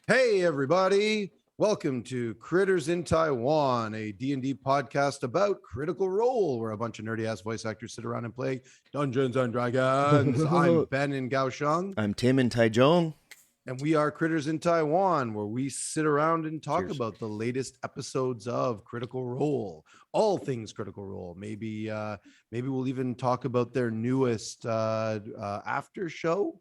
Hey, everybody. Welcome to Critters in Taiwan, a D&D podcast about Critical Role, where a bunch of nerdy-ass voice actors sit around and play Dungeons and Dragons. I'm Ben in Kaohsiung. I'm Tim in Taichung. And we are Critters in Taiwan, where we sit around and talk Cheers. about the latest episodes of Critical Role, all things Critical Role. Maybe we'll even talk about their newest after show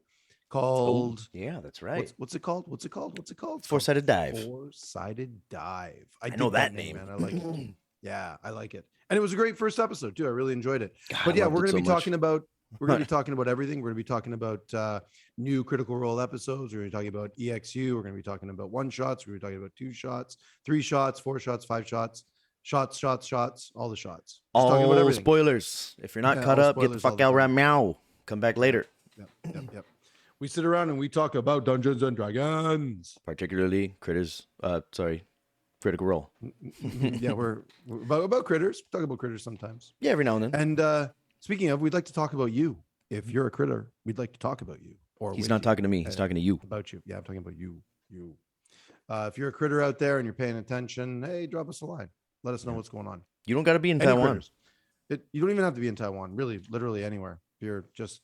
called. Yeah, that's right. What's it called? What's it called? Four-sided dive. Four-sided dive. I know dig that name, man. I like it. Yeah, I like it. And it was a great first episode too. I really enjoyed it. God, but yeah, we're going to be talking about everything. We're going to be talking about new Critical Role episodes. We're going to be talking about EXU. We're going to be talking about one shots. We're going to be talking about 2 shots, 3 shots, 4 shots, 5 shots, shots, all the shots. Just talking about all everything. spoilers. If you're not caught up, get the fuck out right now. Come back later. Yep. We sit around and we talk about Dungeons and Dragons. Particularly Critical Role. Yeah, we're about critters. We talk about critters sometimes. Yeah, every now and then. And speaking of, we'd like to talk about you. If you're a critter, we'd like to talk about you. Or He's not talking to me. He's talking to you. About you. Yeah, I'm talking about you. If you're a critter out there and you're paying attention, hey, drop us a line. Let us know what's going on. You don't got to be in Taiwan. You don't even have to be in Taiwan. Really, literally anywhere. If you're just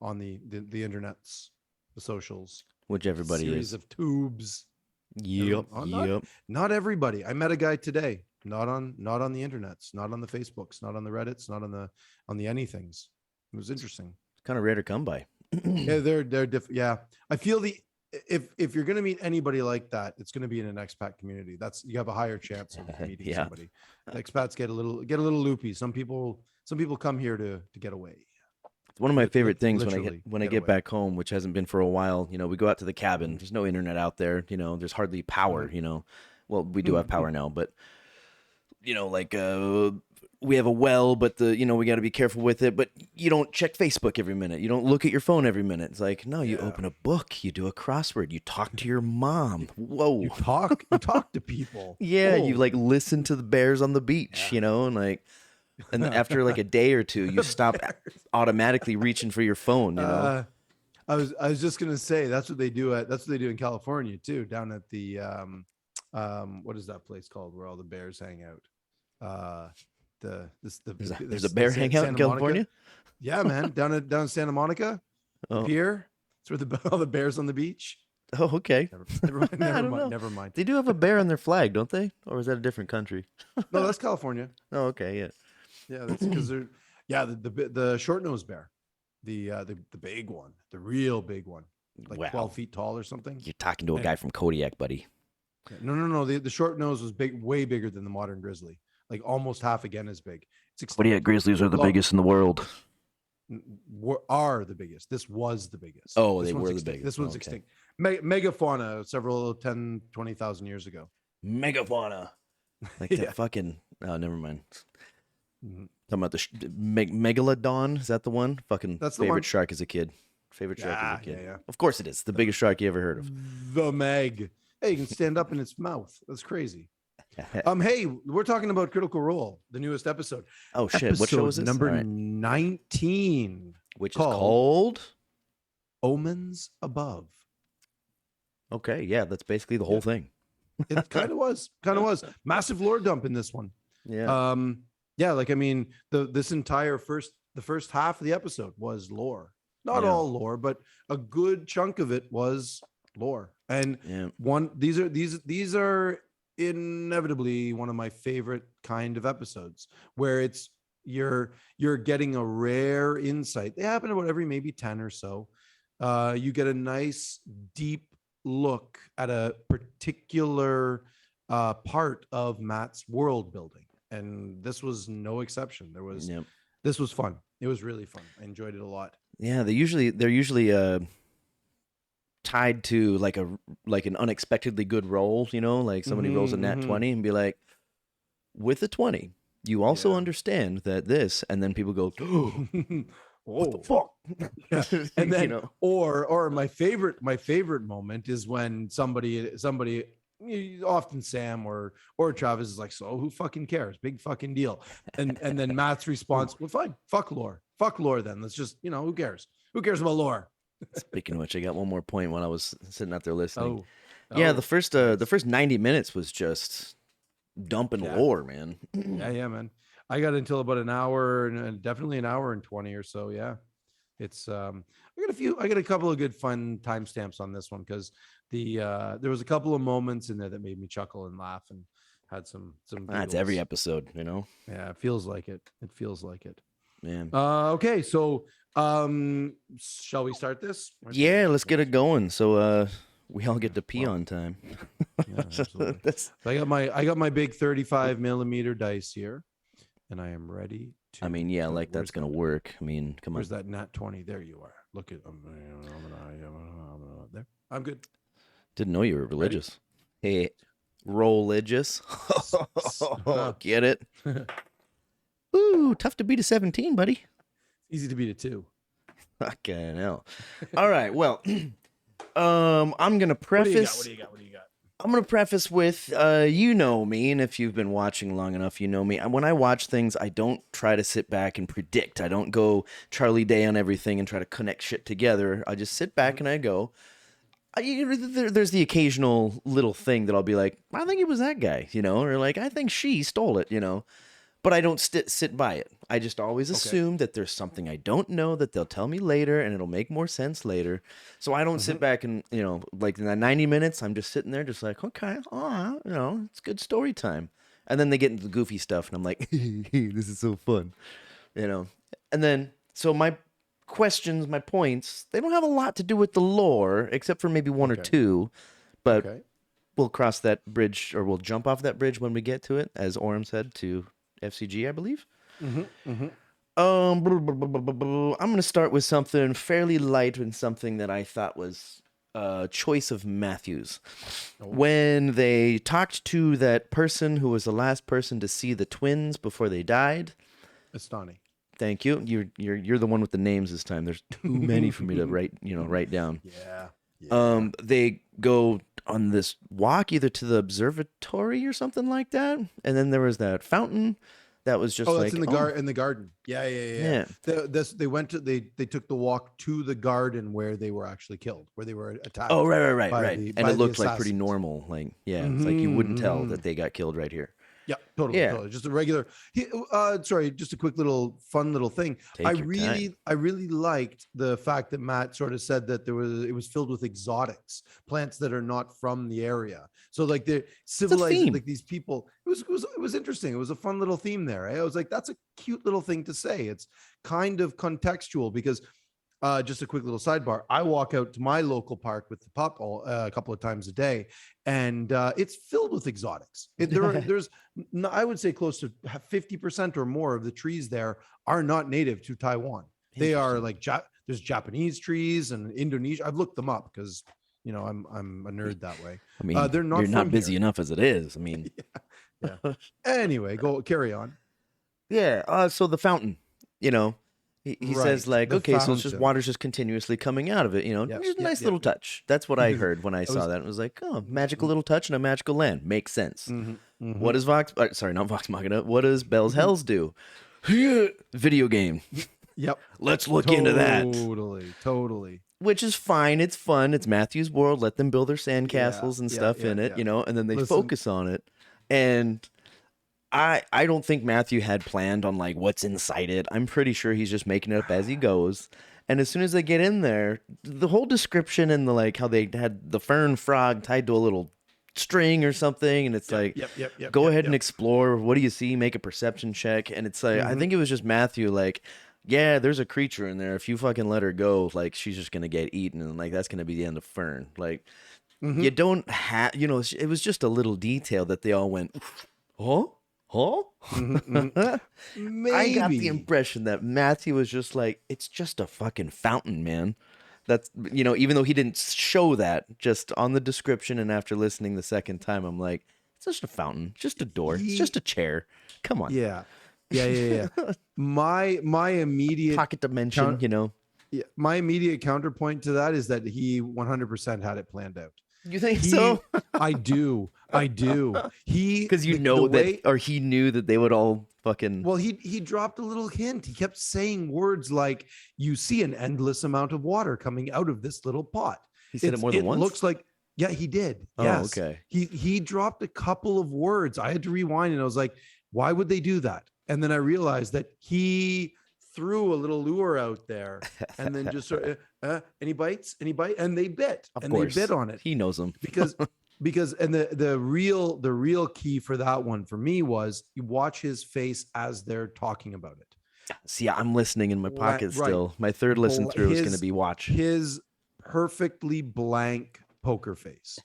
on the internets, the socials, Which everybody series is. of tubes. Yep. Not everybody. I met a guy today. Not on the internets, not on the Facebooks, not on the Reddits, not on the anythings. It was interesting. It's kind of rare to come by. Yeah, they're different. Yeah, I feel if you're gonna meet anybody like that, it's gonna be in an expat community. You have a higher chance of meeting somebody. Expats get a little loopy. Some people come here to get away. It's one of my favorite things when I get away. back home, which hasn't been for a while. We go out to the cabin. There's no internet out there. There's hardly power. Well, we do have power now, but we have a well, but we got to be careful with it. But you don't check Facebook every minute. You don't look at your phone every minute. It's like, no, you open a book, you do a crossword, you talk to your mom. Whoa, you talk to people. Yeah, you listen to the bears on the beach. And then after a day or two, you stop automatically reaching for your phone. I was just gonna say that's what they do in California too. Down at the what is that place called where all the bears hang out? There's a bear hangout in California. Yeah, man, down in Santa Monica pier. It's where all the bears on the beach. Oh, okay. Never mind. They do have a bear on their flag, don't they? Or is that a different country? No, that's California. Oh, okay, yeah. Yeah, that's because they're the short-nosed bear, the big one, the real big one, 12 feet tall or something. You're talking to a guy from Kodiak, buddy. No. The short nose was way bigger than the modern grizzly, almost half again as big. Kodiak grizzlies are the biggest in the world. Are the biggest. This was the biggest. Oh, they were the biggest. This one's extinct. Megafauna several 10, 20,000 years ago. Megafauna. That fucking... Oh, never mind. Talking about the megalodon, is that the one? Fucking that's favorite shark as a kid. Favorite shark as a kid. Yeah. Of course it is. The biggest shark you ever heard of. The Meg. Hey, you can stand up in its mouth. That's crazy. Hey, we're talking about Critical Role, the newest episode. Oh shit! What show is this? Number 19, which is called Omens Above. Okay, yeah, that's basically the whole thing. It kind of was. Massive lore dump in this one. Yeah. Yeah, the first half of the episode was lore. Not all lore, but a good chunk of it was lore. And these are inevitably one of my favorite kind of episodes where you're getting a rare insight. They happen about every maybe 10 or so. You get a nice deep look at a particular part of Matt's world building. And this was no exception. This was fun. It was really fun. I enjoyed it a lot. Yeah, they're usually tied to an unexpectedly good roll, somebody rolls a nat 20 and be like, with a 20, you also understand that this, and then people go, oh, what the fuck? Yeah. And then or my favorite moment is when somebody often Sam or Travis is like, so who fucking cares? Big fucking deal. And then Matt's response, well, fine, fuck lore then. Let's just, who cares about lore? Speaking of which, I got one more point when I was sitting out there listening. Yeah, Oh, the nice. first 90 minutes was just dumping Yeah. lore, man. Yeah, man. I got until about an hour and definitely an hour and 20 or so. Yeah. It's I got a couple of good fun timestamps on this one because there was a couple of moments in there that made me chuckle and laugh and had some That's every giggles. episode, you know. Yeah, it feels like it. It feels like it. Man. Okay, so shall we start this? Yeah, let's get it going. So we all get to pee Well, on time. yeah, absolutely. That's, So I got my big 35 millimeter dice here, and I am ready to. I mean, yeah, go. like that's gonna work. I mean, come on. Where's that nat 20? There you are. Look at there. I'm good. Didn't know you were religious. Hey, religious. Get it? Ooh, tough to beat a 17, buddy. Easy to beat it too. Fucking hell. All right. Well, I'm gonna preface. What do you got? I'm gonna preface with, you know me, and if you've been watching long enough, you know me. When I watch things, I don't try to sit back and predict. I don't go Charlie Day on everything and try to connect shit together. I just sit back and I go. There's the occasional little thing that I'll be like, I think it was that guy, you know, or like I think she stole it, you know. But I don't sit by it. I just always assume that there's something I don't know that they'll tell me later and it'll make more sense later. So I don't sit back and, you know, like in that 90 minutes, I'm just sitting there just like, okay, you know, it's good story time. And then they get into the goofy stuff and I'm like, this is so fun, you know. And then, so my questions, my points, they don't have a lot to do with the lore except for maybe one or two. But we'll cross that bridge, or we'll jump off that bridge when we get to it, as Orem said, to FCG, I believe. I'm going to start with something fairly light and something that I thought was a choice of Matthew's. When they talked to that person who was the last person to see the twins before they died. Astani. Thank you. You're the one with the names this time. There's too many for me to write down. Yeah. They go on this walk either to the observatory or something like that, and then there was that fountain that was just that's in the garden. Yeah. They took the walk to the garden where they were actually killed, where they were attacked. Oh, right. And it looked like pretty normal. Like, yeah, it's like you wouldn't tell that they got killed right here. Yeah, totally. Just a regular. Sorry, just a quick little fun little thing. I really liked the fact that Matt sort of said that it was filled with exotics, plants that are not from the area. So like they're civilized, like these people. It was interesting. It was a fun little theme there. I was like, that's a cute little thing to say. It's kind of contextual because. Just a quick little sidebar. I walk out to my local park with the pup a couple of times a day, and it's filled with exotics. There's, I would say, close to 50% or more of the trees there are not native to Taiwan. They are like there's Japanese trees and Indonesia. I've looked them up because I'm a nerd that way. I mean, they're not. You're not busy enough as it is. I mean, yeah. Anyway, carry on. Yeah. So the fountain, you know. He says like, okay, so it's just water's just continuously coming out of it, you know. Just a nice little touch. That's what I heard when I saw that. It was like, oh, magical little touch and a magical land. Makes sense. What does not Vox Machina. What does Bell's Hells do? Video game. Yep. Let's look into that. Totally. Which is fine. It's fun. It's Matthew's world. Let them build their sandcastles and stuff in it, you know, and then they focus on it. And I don't think Matthew had planned on like what's inside it. I'm pretty sure he's just making it up as he goes. And as soon as they get in there, the whole description and the like how they had the fern frog tied to a little string or something, and it's go ahead and explore. What do you see? Make a perception check. And it's like I think it was just Matthew like, yeah, there's a creature in there. If you fucking let her go, like she's just gonna get eaten, and like that's gonna be the end of Fern. Like you don't have, you know, it was just a little detail that they all went, huh? I got the impression that Matthew was just like, it's just a fucking fountain, man. That's, you know, even though he didn't show that, just on the description and after listening the second time, I'm like, it's just a fountain, just a door, it's just a chair. Come on. Yeah. My immediate pocket dimension, you know. Yeah, my immediate counterpoint to that is that he 100% had it planned out. You think so? I do. Because he knew that they would all fucking. Well, he dropped a little hint. He kept saying words like, "You see an endless amount of water coming out of this little pot." He said it more than once. Looks like Yeah, he did. Oh, Yes. okay. He dropped a couple of words. I had to rewind and I was like, why would they do that? And then I realized that he threw a little lure out there and then just sort of, any bites? Any bite? And they bit. Of and course. They bit on it. He knows them. because and the real key for that one for me was you watch his face as they're talking about it. See, I'm listening in my pocket still. My third listen through is going to be watch. His perfectly blank poker face,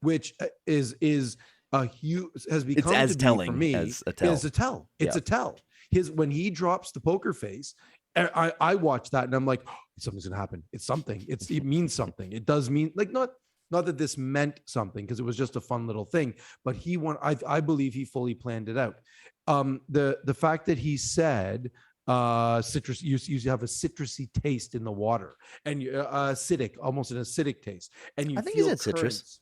which is a huge, has become it's as to telling be for me as a tell. It's a tell. It's a tell. When he drops the poker face, I watch that and I'm like, oh, something's gonna happen. It's something. It means something. It does mean, like, not that this meant something because it was just a fun little thing, but I believe he fully planned it out. The fact that he said citrus, you have a citrusy taste in the water, and acidic, almost an acidic taste, and you I think feel he said citrus.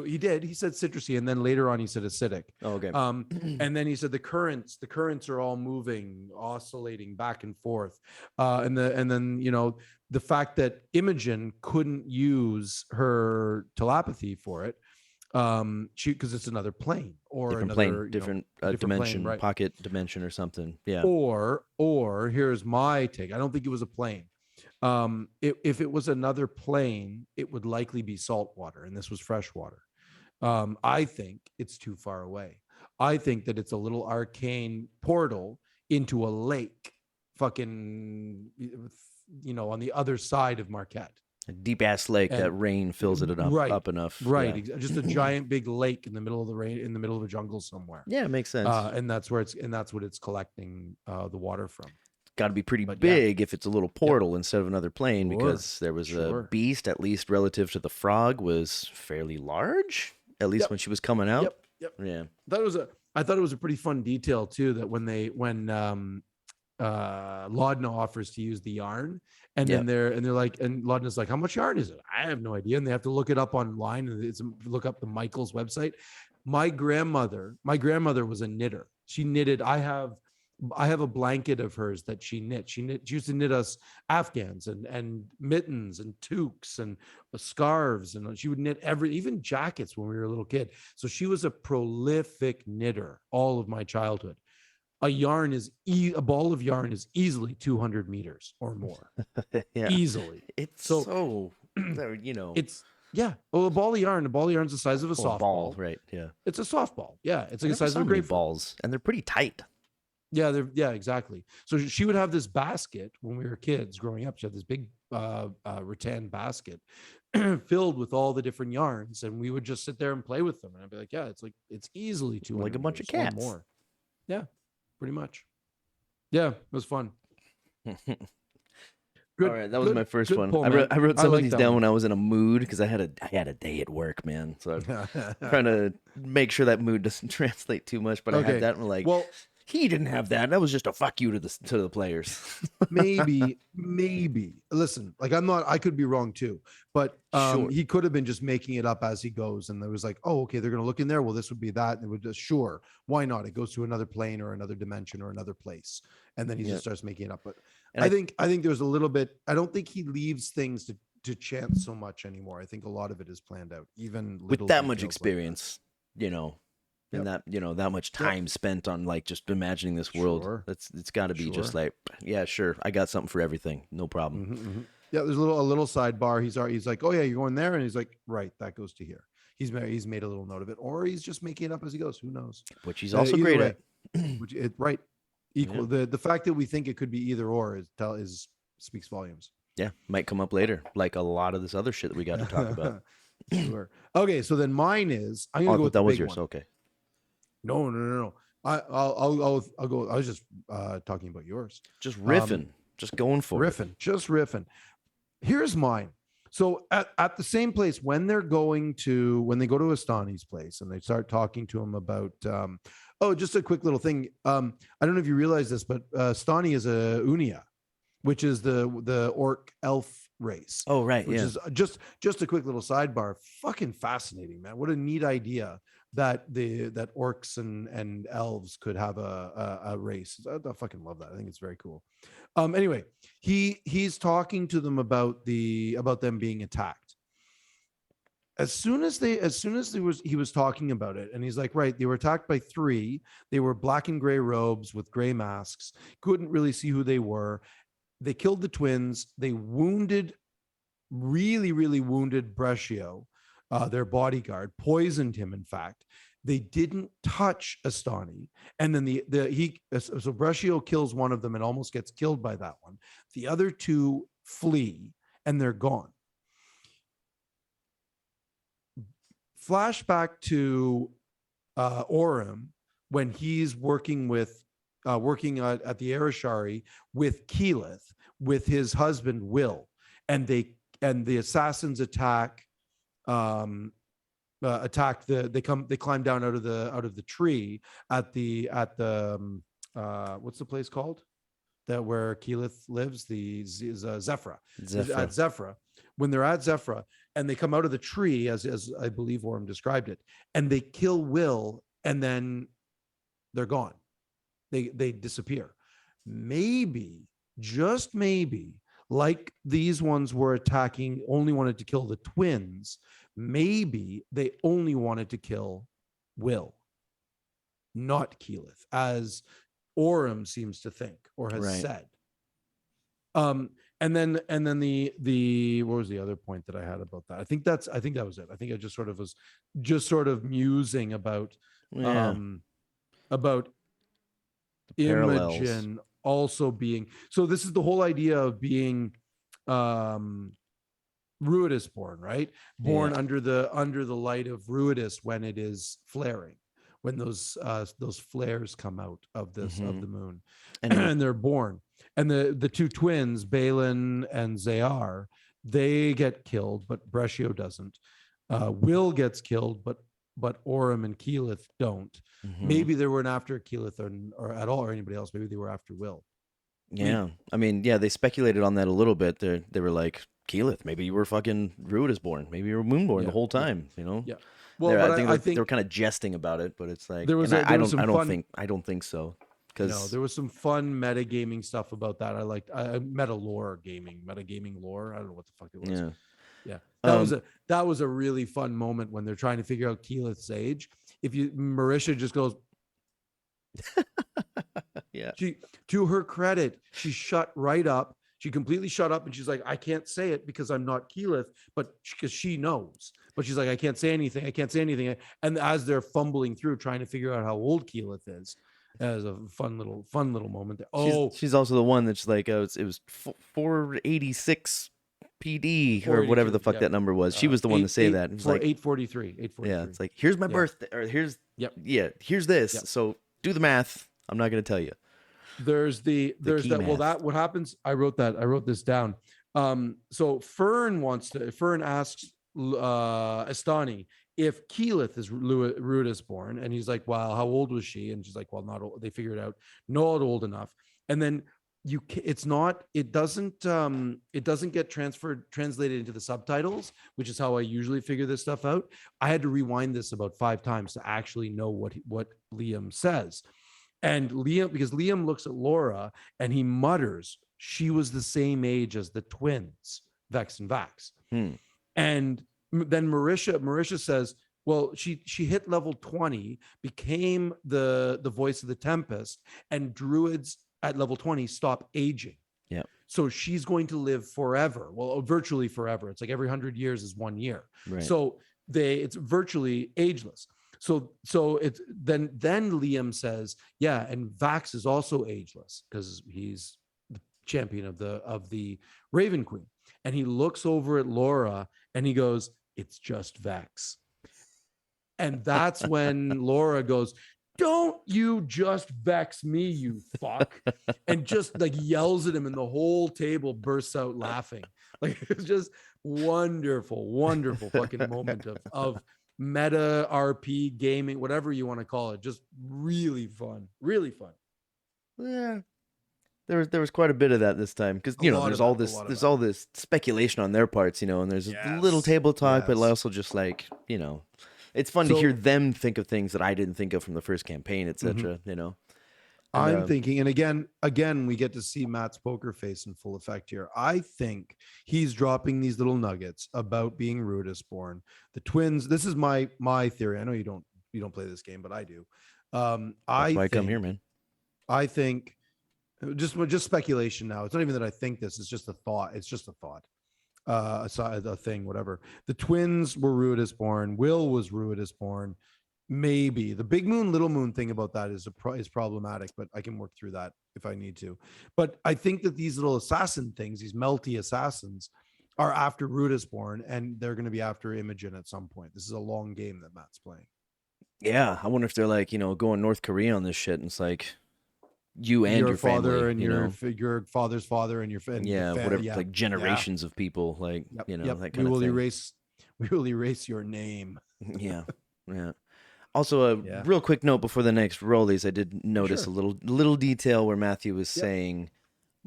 He did. He said citrusy, and then later on he said acidic. Oh, okay. And then he said the currents are all moving, oscillating back and forth. And then the fact that Imogen couldn't use her telepathy for it, because it's another plane or different another plane, different dimension, plane, right? Pocket dimension or something. Yeah. Or here's my take. I don't think it was a plane. If it was another plane, it would likely be salt water, and this was fresh water. I think it's too far away. I think that it's a little arcane portal into a lake, fucking, on the other side of Marquette. A deep ass lake that rain fills it up enough. Right. Yeah. Just a giant big lake in the middle of the rain, in the middle of a jungle somewhere. Yeah, it makes sense. And that's what it's collecting the water from. Got to be pretty big if it's a little portal instead of another plane, because there was a beast, at least relative to the frog, was fairly large, at least when she was coming out. Yep. Yeah. I thought it was a pretty fun detail too, that when Laudna offers to use the yarn, and then they're like, and Laudna's like, how much yarn is it? I have no idea. And they have to look it up online, and look up the Michaels website. My grandmother was a knitter. She knitted. I have a blanket of hers that she knit. She used to knit us Afghans and mittens and toques and scarves, and she would knit even jackets when we were a little kid. So she was a prolific knitter all of my childhood. A ball of yarn is easily 200 meters or more. Easily. It's so it's well, a ball of yarn's the size of a softball. Ball, right? Yeah. It's a softball. Yeah. It's like the size of a grapefruit. Balls, and they're pretty tight. Yeah, exactly. So she would have this basket when we were kids growing up. She had this big rattan basket filled with all the different yarns, and we would just sit there and play with them. And I'd be like, yeah, it's easily 200 like a bunch of cats. More. Yeah, pretty much. Yeah, it was fun. All right, that was my first one. I wrote some of these down when I was in a mood, because I had a day at work, man. So I'm trying to make sure that mood doesn't translate too much. But I had that, and like, well, he didn't have that. That was just a fuck you to the players. maybe. Listen, like, I could be wrong too, but he could have been just making it up as he goes. And there was like, oh, okay, they're going to look in there. Well, this would be that. And it would just, sure. Why not? It goes to another plane or another dimension or another place. And then he just starts making it up. But I think there's a little bit, I don't think he leaves things to chance so much anymore. I think a lot of it is planned out, even with that much experience, and that much time spent on, like, just imagining this world. It's got to be just like, yeah, sure, I got something for everything, no problem. Mm-hmm. Yeah, there's a little sidebar. He's like, oh yeah, you're going there, and he's like, right, that goes to here. He's made a little note of it, or he's just making it up as he goes. Who knows? Which he's also great at. Right. Equal. Yeah. The fact that we think it could be either or speaks volumes. Yeah, might come up later, like a lot of this other shit that we got to talk about. Sure. Okay, so then mine is, I'm gonna go with that the was big yours. one. Okay. No. I'll go. I was just talking about yours. Just riffing. Just going for it. Just riffing. Here's mine. So at the same place, when they go to Astani's place and they start talking to him about, just a quick little thing. I don't know if you realize this, but Astani is a Unia, which is the orc elf race. Oh, right. Which is just a quick little sidebar. Fucking fascinating, man. What a neat idea that orcs and elves could have a race. I fucking love that. I think it's very cool. Anyway, he's talking to them about them being attacked, as soon as he was talking about it, and he's like, right, they were attacked by 3. They were black and gray robes with gray masks. Couldn't really see who they were. They killed the twins. They really wounded Brescio, their bodyguard, poisoned him. In fact, they didn't touch Astani, and then so Brescio kills one of them and almost gets killed by that one. The other 2 flee, and they're gone. Flashback to Orem when he's working at the Arashari with Keyleth, with his husband Will, and the assassins attack they climb down out of the tree at the what's the place called that where Keyleth lives, Zephyra. At Zephyra, when they're at Zephyra and they come out of the tree, as I believe Orem described it, and they kill Will, and then they're gone. They disappear. Maybe, just maybe, like these ones were attacking, only wanted to kill the twins, maybe they only wanted to kill Will, not Keyleth, as Orem seems to think or has said. And then the what was the other point that I had about that? I think that was it. I think I just sort of musing about about Imogen also being, so this is the whole idea of being Ruidus born, right? Born under the light of Ruidus when it is flaring, when those flares come out of this of the moon, and they're born. And the 2 twins, Balin and Zayar, they get killed, but Brescio doesn't. Will gets killed, but Orem and Keyleth don't. Maybe they weren't after Keyleth or at all, or anybody else. Maybe they were after Will. Yeah, I mean, they speculated on that a little bit. They were like, Keyleth, maybe you were fucking Ruidus born. Maybe you were Moonborn the whole time. You know? Yeah. Well, I think they were kind of jesting about it, but it's like I don't think so. No, there was some fun metagaming stuff about that. I liked meta gaming lore. I don't know what the fuck it was. Yeah. That was a really fun moment when they're trying to figure out Keyleth's age. Marisha just goes, yeah. She, to her credit, she shut right up. She completely shut up, and she's like, I can't say it because I'm not Keyleth, but because she knows. But she's like, I can't say anything. And as they're fumbling through trying to figure out how old Keyleth is, as a fun little moment there. Oh, she's also the one that's like, it was 486 PD or whatever the fuck that number was. She was the one to say that. It was like 843. Yeah, it's like, here's my birthday, or here's here's this. Yep. So do the math. I'm not going to tell you. There's that. Math. Well, that what happens. I wrote this down. So Fern asks Astani if Keyleth is Ruidus born, and he's like, well, how old was she? And she's like, well, not old. They figured it out, not old enough. And then it doesn't get translated into the subtitles, which is how I usually figure this stuff out. I had to rewind this about 5 times to actually know what Liam says. And because Liam looks at Laura and he mutters, she was the same age as the twins, Vex and Vax. And then Marisha says, well, she hit level 20, became the voice of the Tempest, and druids at level 20 stop aging. Yeah. So she's going to live forever. Well, virtually forever. It's like every 100 years is 1 year. Right. So it's virtually ageless. So it's then Liam says, yeah, and Vax is also ageless because he's the champion of the Raven Queen. And he looks over at Laura and he goes, it's just Vex. And that's when Laura goes, don't you just vex me, you fuck. And just like yells at him, and the whole table bursts out laughing. Like, it's just wonderful fucking moment of meta RP gaming, whatever you want to call it. Just really fun. Yeah. There was quite a bit of that this time, because there's all this speculation on their parts, and there's a little table talk, but also just like, it's fun to hear them think of things that I didn't think of from the first campaign, etc. And I'm thinking, and again, we get to see Matt's poker face in full effect here. I think he's dropping these little nuggets about being Ruidus born. The twins. This is my theory. I know you don't play this game, but I do. that's why I come here, man. I think just speculation now. It's not even that I think this. It's just a thought. It's just a thought. A thing, whatever. The twins were Ruidus born. Will was Ruidus born. Maybe the big moon, little moon thing about that is problematic, but I can work through that if I need to. But I think that these little assassin things, these melty assassins, are after Ruidus born, and they're going to be after Imogen at some point. This is a long game that Matt's playing. Yeah, I wonder if they're like, going North Korea on this shit, and it's like you and your father family, and your father's father and your whatever, like generations of people, like that kind of thing. We will erase your name. Yeah. Also, a real quick note before the next rollies, I did notice a little detail where Matthew was saying,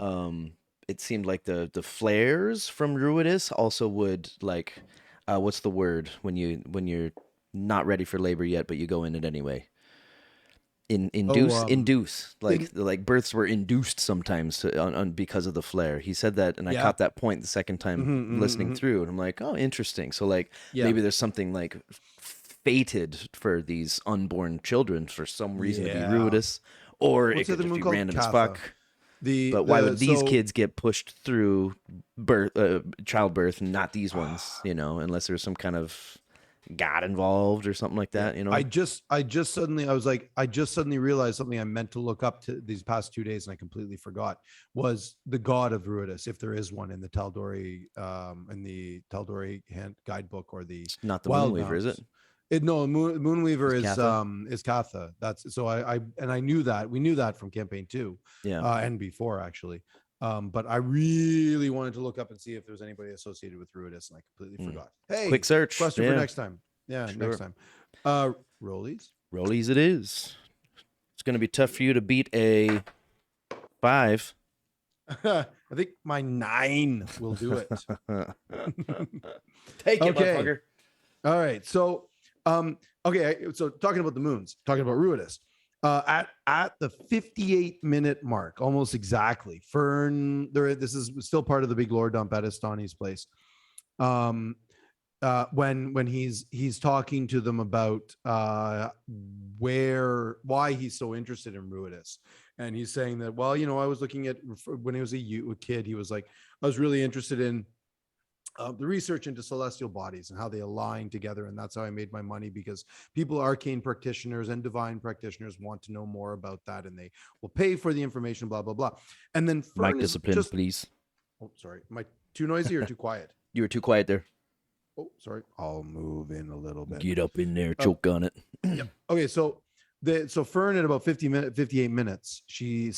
it seemed like the flares from Ruidus also would like, what's the word when you're not ready for labor yet, but you go in it anyway? Induce, like births were induced sometimes because of the flare. He said that, and I caught that point the second time listening through, and I'm like, oh, interesting. So like maybe there's something like fated for these unborn children for some reason to be Ruidus, or it could just be random as fuck. But why would these kids get pushed through childbirth and not these ones? Unless there's some kind of God involved or something like that. I just suddenly realized something I meant to look up to these past 2 days and I completely forgot, was the god of Ruidus, if there is one in the Tal'Dorei guidebook or the it's not the Moonweaver, is it? Moonweaver is Katha. That's so I knew that. We knew that from campaign 2. And before actually. But I really wanted to look up and see if there's anybody associated with Ruidus, and I completely forgot. Hey, quick search question for next time. Next time. Rollies it is. It's going to be tough for you to beat a 5. I think my 9 will do it. Take it, motherfucker. All right. So so talking about the moons, talking about Ruidus. At the 58-minute mark, almost exactly, Fern, this is still part of the big lore dump at Estani's place. When he's talking to them about why he's so interested in Ruidus, and he's saying that, well, I was looking at when he was a kid, he was like, I was really interested in the research into celestial bodies and how they align together. And that's how I made my money, because people, arcane practitioners and divine practitioners, want to know more about that, and they will pay for the information, blah, blah, blah. And then mic discipline, please. Oh, sorry. Am I too noisy or too quiet? You were too quiet there. Oh, sorry. I'll move in a little bit. Get up in there, choke on it. Okay. So Fern, at about 58 minutes, she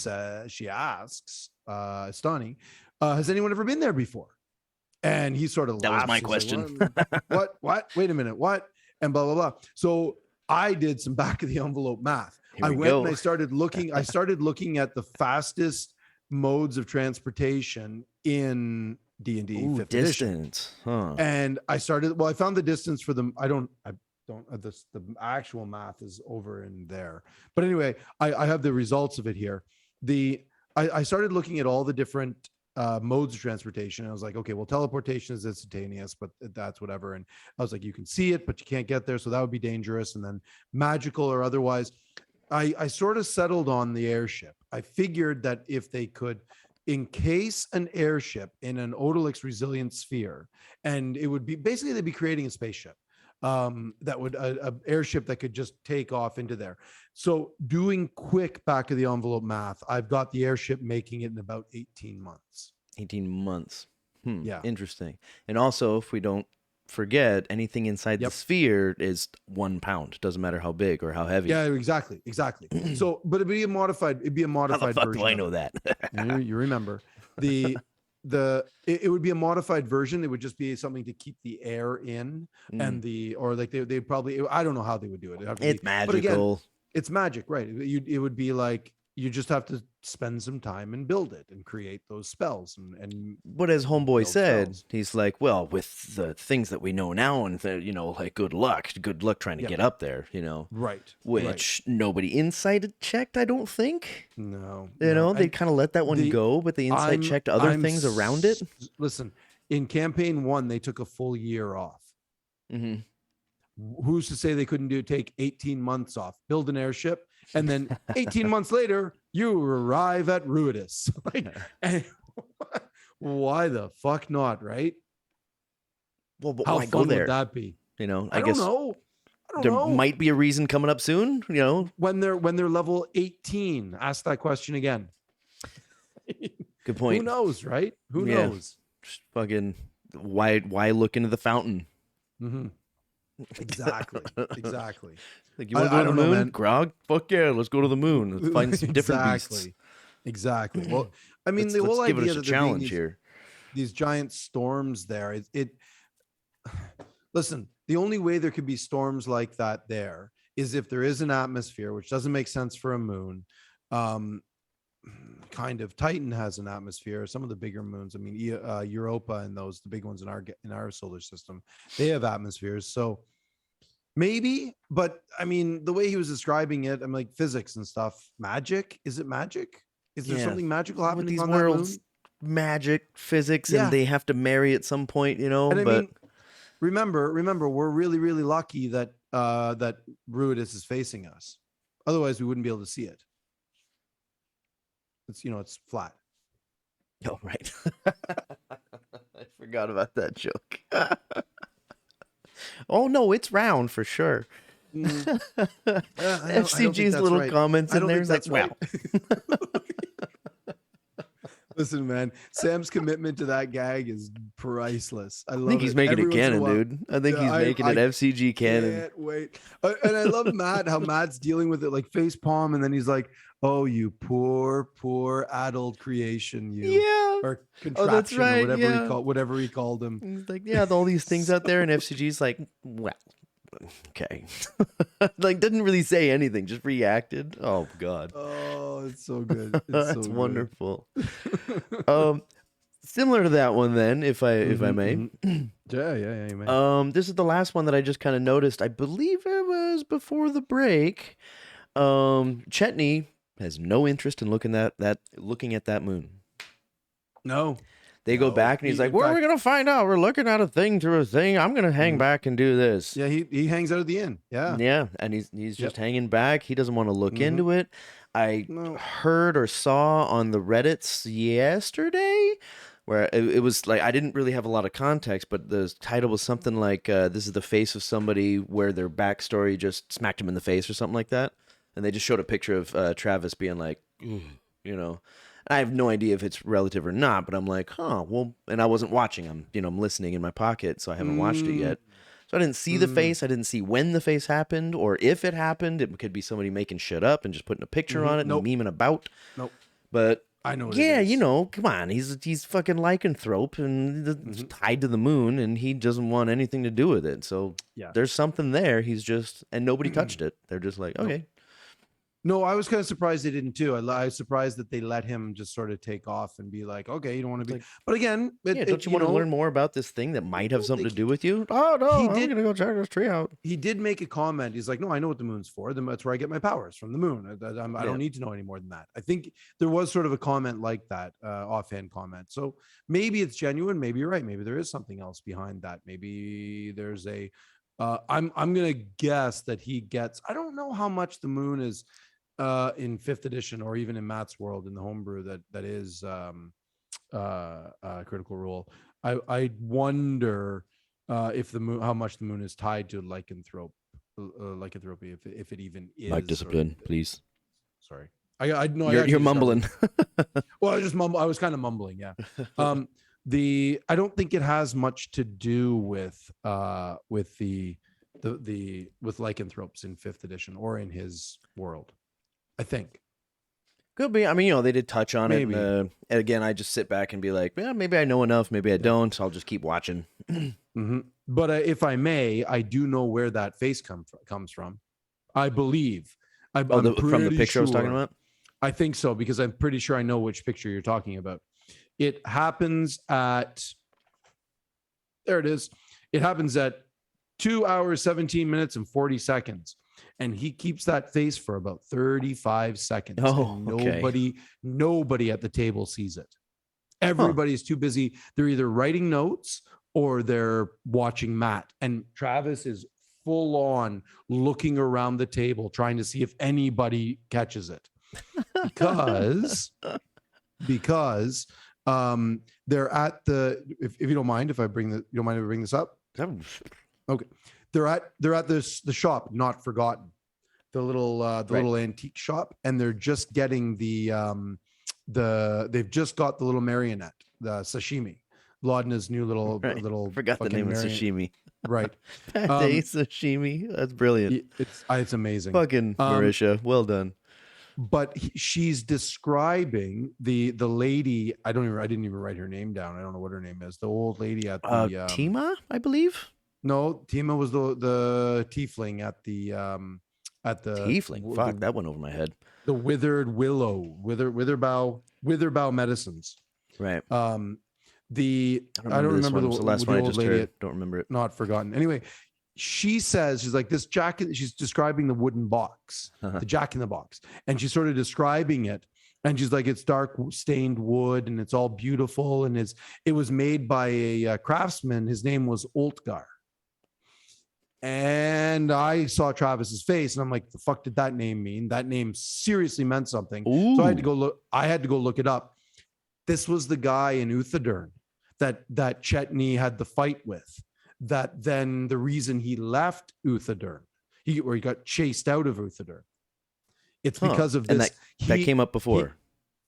asks Estani, has anyone ever been there before? And he sort of laughs. That was my question. Like, what? Wait a minute. What? And blah, blah, blah. So I did some back of the envelope math. And I started looking at the fastest modes of transportation in D&D 5th edition. Huh. And I found the distance for them. The actual math is over in there. But anyway, I have the results of it here. I started looking at all the different modes of transportation. I was like, okay, well, teleportation is instantaneous, but that's whatever. And I was like, you can see it, but you can't get there, so that would be dangerous. And then magical or otherwise, I sort of settled on the airship. I figured that if they could encase an airship in an Odalix resilient sphere, and it would be basically, they'd be creating a spaceship that would a airship that could just take off into there. So doing quick back of the envelope math, I've got the airship making it in about 18 months. 18 months. Yeah. Interesting. And also, if we don't forget, anything inside the sphere is 1 pound. Doesn't matter how big or how heavy. Yeah, exactly. So, but it'd be a modified how the fuck version. Do I know that? You remember it would be a modified version. It would just be something to keep the air in, and they probably, I don't know how they would do it. It's magical. But again, it's magic, right? It would be like you just have to spend some time and build it and create those spells and But as Homeboy build said, spells. he's like, well, with the things that we know now, and like good luck trying to Yeah. get up there, Right. which nobody insight checked, I don't think. No, You no. know, they And kind of let that one the go, but they insight checked other things around it. Listen, in campaign 1, they took a full year off. Mm-hmm. Who's to say they couldn't take 18 months off, build an airship, and then 18 months later, you arrive at Ruidus. And why the fuck not, right? Well, but How why go fun there? would that be? I guess I don't there know. might be a reason coming up soon, When they're level 18, ask that question again. Good point. Who knows, right? Who knows? Just fucking why look into the fountain? Mm-hmm. Exactly. Like, you want to go to the moon, man. Grog? Fuck yeah, let's go to the moon. Let's find some different beasts. Exactly. Well, I mean, the whole let's give idea it a that challenge here. These giant storms there. Listen, the only way there could be storms like that there is if there is an atmosphere, which doesn't make sense for a moon. Kind of Titan has an atmosphere. Some of the bigger moons, I mean, Europa and those, the big ones in our solar system, they have atmospheres. So maybe, but I mean, the way he was describing it, I'm like, physics and stuff. Magic? Is it magic? Is there something magical happening with these on worlds? That moon? Magic, physics, and they have to marry at some point, And I mean, remember, we're really, really lucky that that Ruidus is facing us. Otherwise, we wouldn't be able to see it. It's flat. Oh, right. I forgot about that joke. Oh no, it's round for sure. FCG's little comments in there is like, wow. Listen, man, Sam's commitment to that gag is priceless. I think he's making it canon, dude. I think he's making it FCG canon. Can't wait. And I love Matt, how Matt's dealing with it like face palm, and then he's like, "Oh, you poor adult creation, you." Yeah. Or contraption, that's right, or whatever he called him. He's like, yeah, all these things out there, and FCG's like, well, okay. Like, didn't really say anything, just reacted. Oh God. Oh, it's so good. It's so wonderful. Similar to that one, then, if I may. Yeah, you may. This is the last one that I just kind of noticed. I believe it was before the break. Chetney has no interest in looking at that moon. No. They go back and he's like, "Where are we gonna find out? We're looking at a thing through a thing. I'm gonna hang back and do this." Yeah, he hangs out at the inn. Yeah. Yeah, and he's just hanging back. He doesn't want to look into it. I heard or saw on the Reddits yesterday where it was like, I didn't really have a lot of context, but the title was something like, "This is the face of somebody where their backstory just smacked him in the face," or something like that. And they just showed a picture of Travis being like, I have no idea if it's relative or not, but I'm like, well, and I wasn't watching. I'm listening in my pocket, so I haven't watched it yet. So I didn't see the face. I didn't see when the face happened, or if it happened. It could be somebody making shit up and just putting a picture on it and memeing about. Nope. But I know. Come on. He's fucking lycanthrope and tied to the moon, and he doesn't want anything to do with it. So there's something there. He's just, and nobody touched it. They're just like, okay. No, I was kind of surprised they didn't too. I was surprised that they let him just sort of take off and be like, "Okay, you don't want to be." Like, but again, don't you want to learn more about this thing that might have something to do with you? Oh no, I'm gonna go check this tree out. He did make a comment. He's like, "No, I know what the moon's for. That's where I get my powers, from the moon. I don't need to know any more than that." I think there was sort of a comment like that, offhand comment. So maybe it's genuine. Maybe you're right. Maybe there is something else behind that. Maybe there's a. I'm gonna guess that he gets. I don't know how much the moon is. In 5th edition, or even in Matt's world in the homebrew that is Critical Role, I wonder if the moon, how much the moon is tied to lycanthropy, if it even is. Like discipline, please. Sorry, I know you're mumbling. Well, I was kind of mumbling. Yeah. I don't think it has much to do with lycanthropes in 5th edition or in his world. I think could be. I mean, they did touch on it. And again, I just sit back and be like, "Yeah, maybe I know enough. Maybe I don't. I'll just keep watching." But if I may, I do know where that face comes from. I believe. I'm from the picture I was talking about. I think so, because I'm pretty sure I know which picture you're talking about. It happens at, there it is. It happens at 2 hours, 17 minutes and 40 seconds. And he keeps that face for about 35 seconds. Oh, and okay. nobody at the table sees it. Huh. Everybody's too busy. They're either writing notes or they're watching Matt. And Travis is full on looking around the table, trying to see if anybody catches it. Because they're at the, if you don't mind, if I bring this up. Okay. They're at the shop, Not Forgotten, the little antique shop, and they're just getting they've just got the little marionette, the sashimi, Laudna's new little Forgot the name of sashimi. Right. Pate sashimi. That's brilliant. It's amazing. Fucking Marisha, well done. But she's describing the lady. I didn't even write her name down. I don't know what her name is. The old lady at the Tima, I believe. No, Tima was the tiefling at the tiefling. Fuck, that went over my head. The withered willow, witherbow medicines. Right. I don't remember the last one I just heard. Don't remember it. Not Forgotten. Anyway, she says, she's like, this jacket. She's describing the wooden box, the Jack in the Box, and she's sort of describing it. And she's like, it's dark stained wood, and it's all beautiful, and it was made by a craftsman. His name was Oltgar. And I saw Travis's face, and I'm like, the fuck did that name mean? That name seriously meant something. Ooh. So I had to go look it up. This was the guy in Uthadern that Chetney had the fight with. That then the reason he left Uthadern, he got chased out of Uthadern. It's because of this. And that came up before.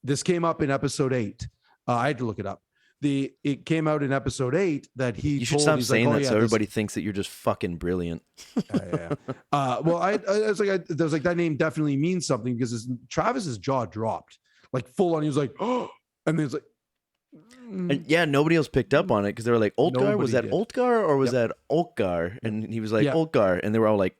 This came up in episode 8. I had to look it up. It came out in episode 8 that he. You should stop saying that so everybody thinks that you're just fucking brilliant. Yeah. Well, I was like, that name definitely means something, because Travis's jaw dropped, like full on. He was like, oh, and then it's like. And yeah, nobody else picked up on it, because they were like, Oltgar? Was that Oltgar or was that Oltgar? And he was like, Oltgar. And they were all like,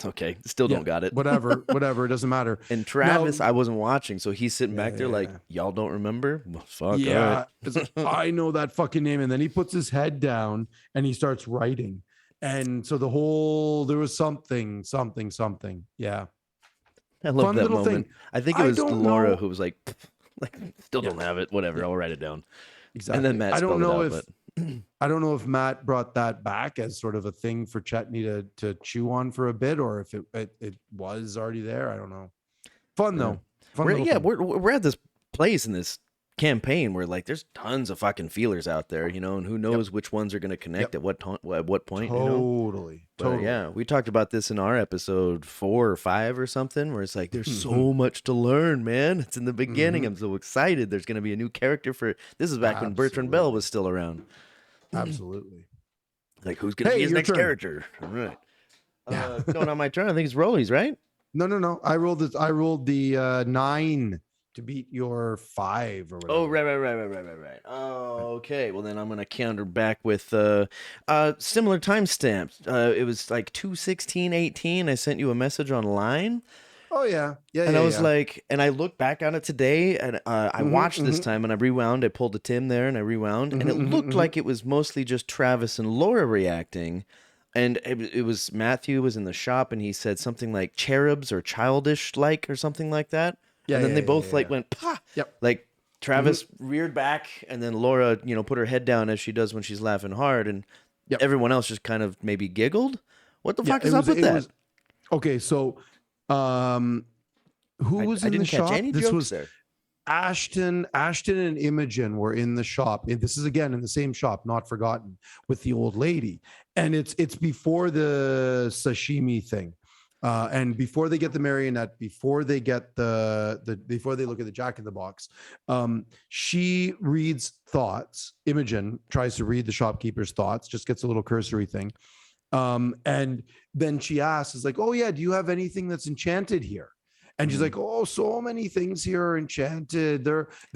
okay, still don't got it. whatever, it doesn't matter. And Travis, I wasn't watching, so he's sitting back there like, y'all don't remember? Well, fuck, yeah. Like, I know that fucking name. And then he puts his head down and he starts writing. And so there was something. Yeah. I love that moment. I think it was Laura who was like still don't have it. Whatever. I'll write it down. Exactly. And then Matt spelled it out, I don't know if Matt brought that back as sort of a thing for Chetney to chew on for a bit, or if it was already there. I don't know. Fun though. We're at this place in this campaign where like there's tons of fucking feelers out there, and who knows which ones are going to connect at what point. Totally. Yeah, we talked about this in our episode 4 or 5 or something, where it's like there's so much to learn, man. It's in the beginning. I'm so excited. There's going to be a new character for this is back when Bertrand Bell was still around. Absolutely. Like, who's going to be his next character? All right. No, not my turn. I think it's Rolly's, right? No. I rolled the 9 to beat your 5 or whatever. Oh, right. Oh, okay. Well, then I'm gonna counter back with similar timestamps. It was like 2/16/18. I sent you a message online. Oh yeah. And I was like, and I looked back on it today, and I watched this time, and I rewound. I pulled a Tim there, and I rewound, and it looked like it was mostly just Travis and Laura reacting. And it was Matthew was in the shop, and he said something like cherubs or childish like or something like that. And then they both went, pah. Yep. Like Travis reared back, and then Laura, put her head down as she does when she's laughing hard, and everyone else just kind of maybe giggled. What the fuck is up with that? Okay, so who was in the shop? Catch any jokes there. Ashton and Imogen were in the shop. This is again in the same shop, Not Forgotten, with the old lady, and it's before the sashimi thing. And before they get the marionette, before they get before they look at the Jack in the Box, she reads thoughts. Imogen tries to read the shopkeeper's thoughts, just gets a little cursory thing. And then she asks, is like, oh yeah, do you have anything that's enchanted here? And she's like, oh, so many things here are enchanted.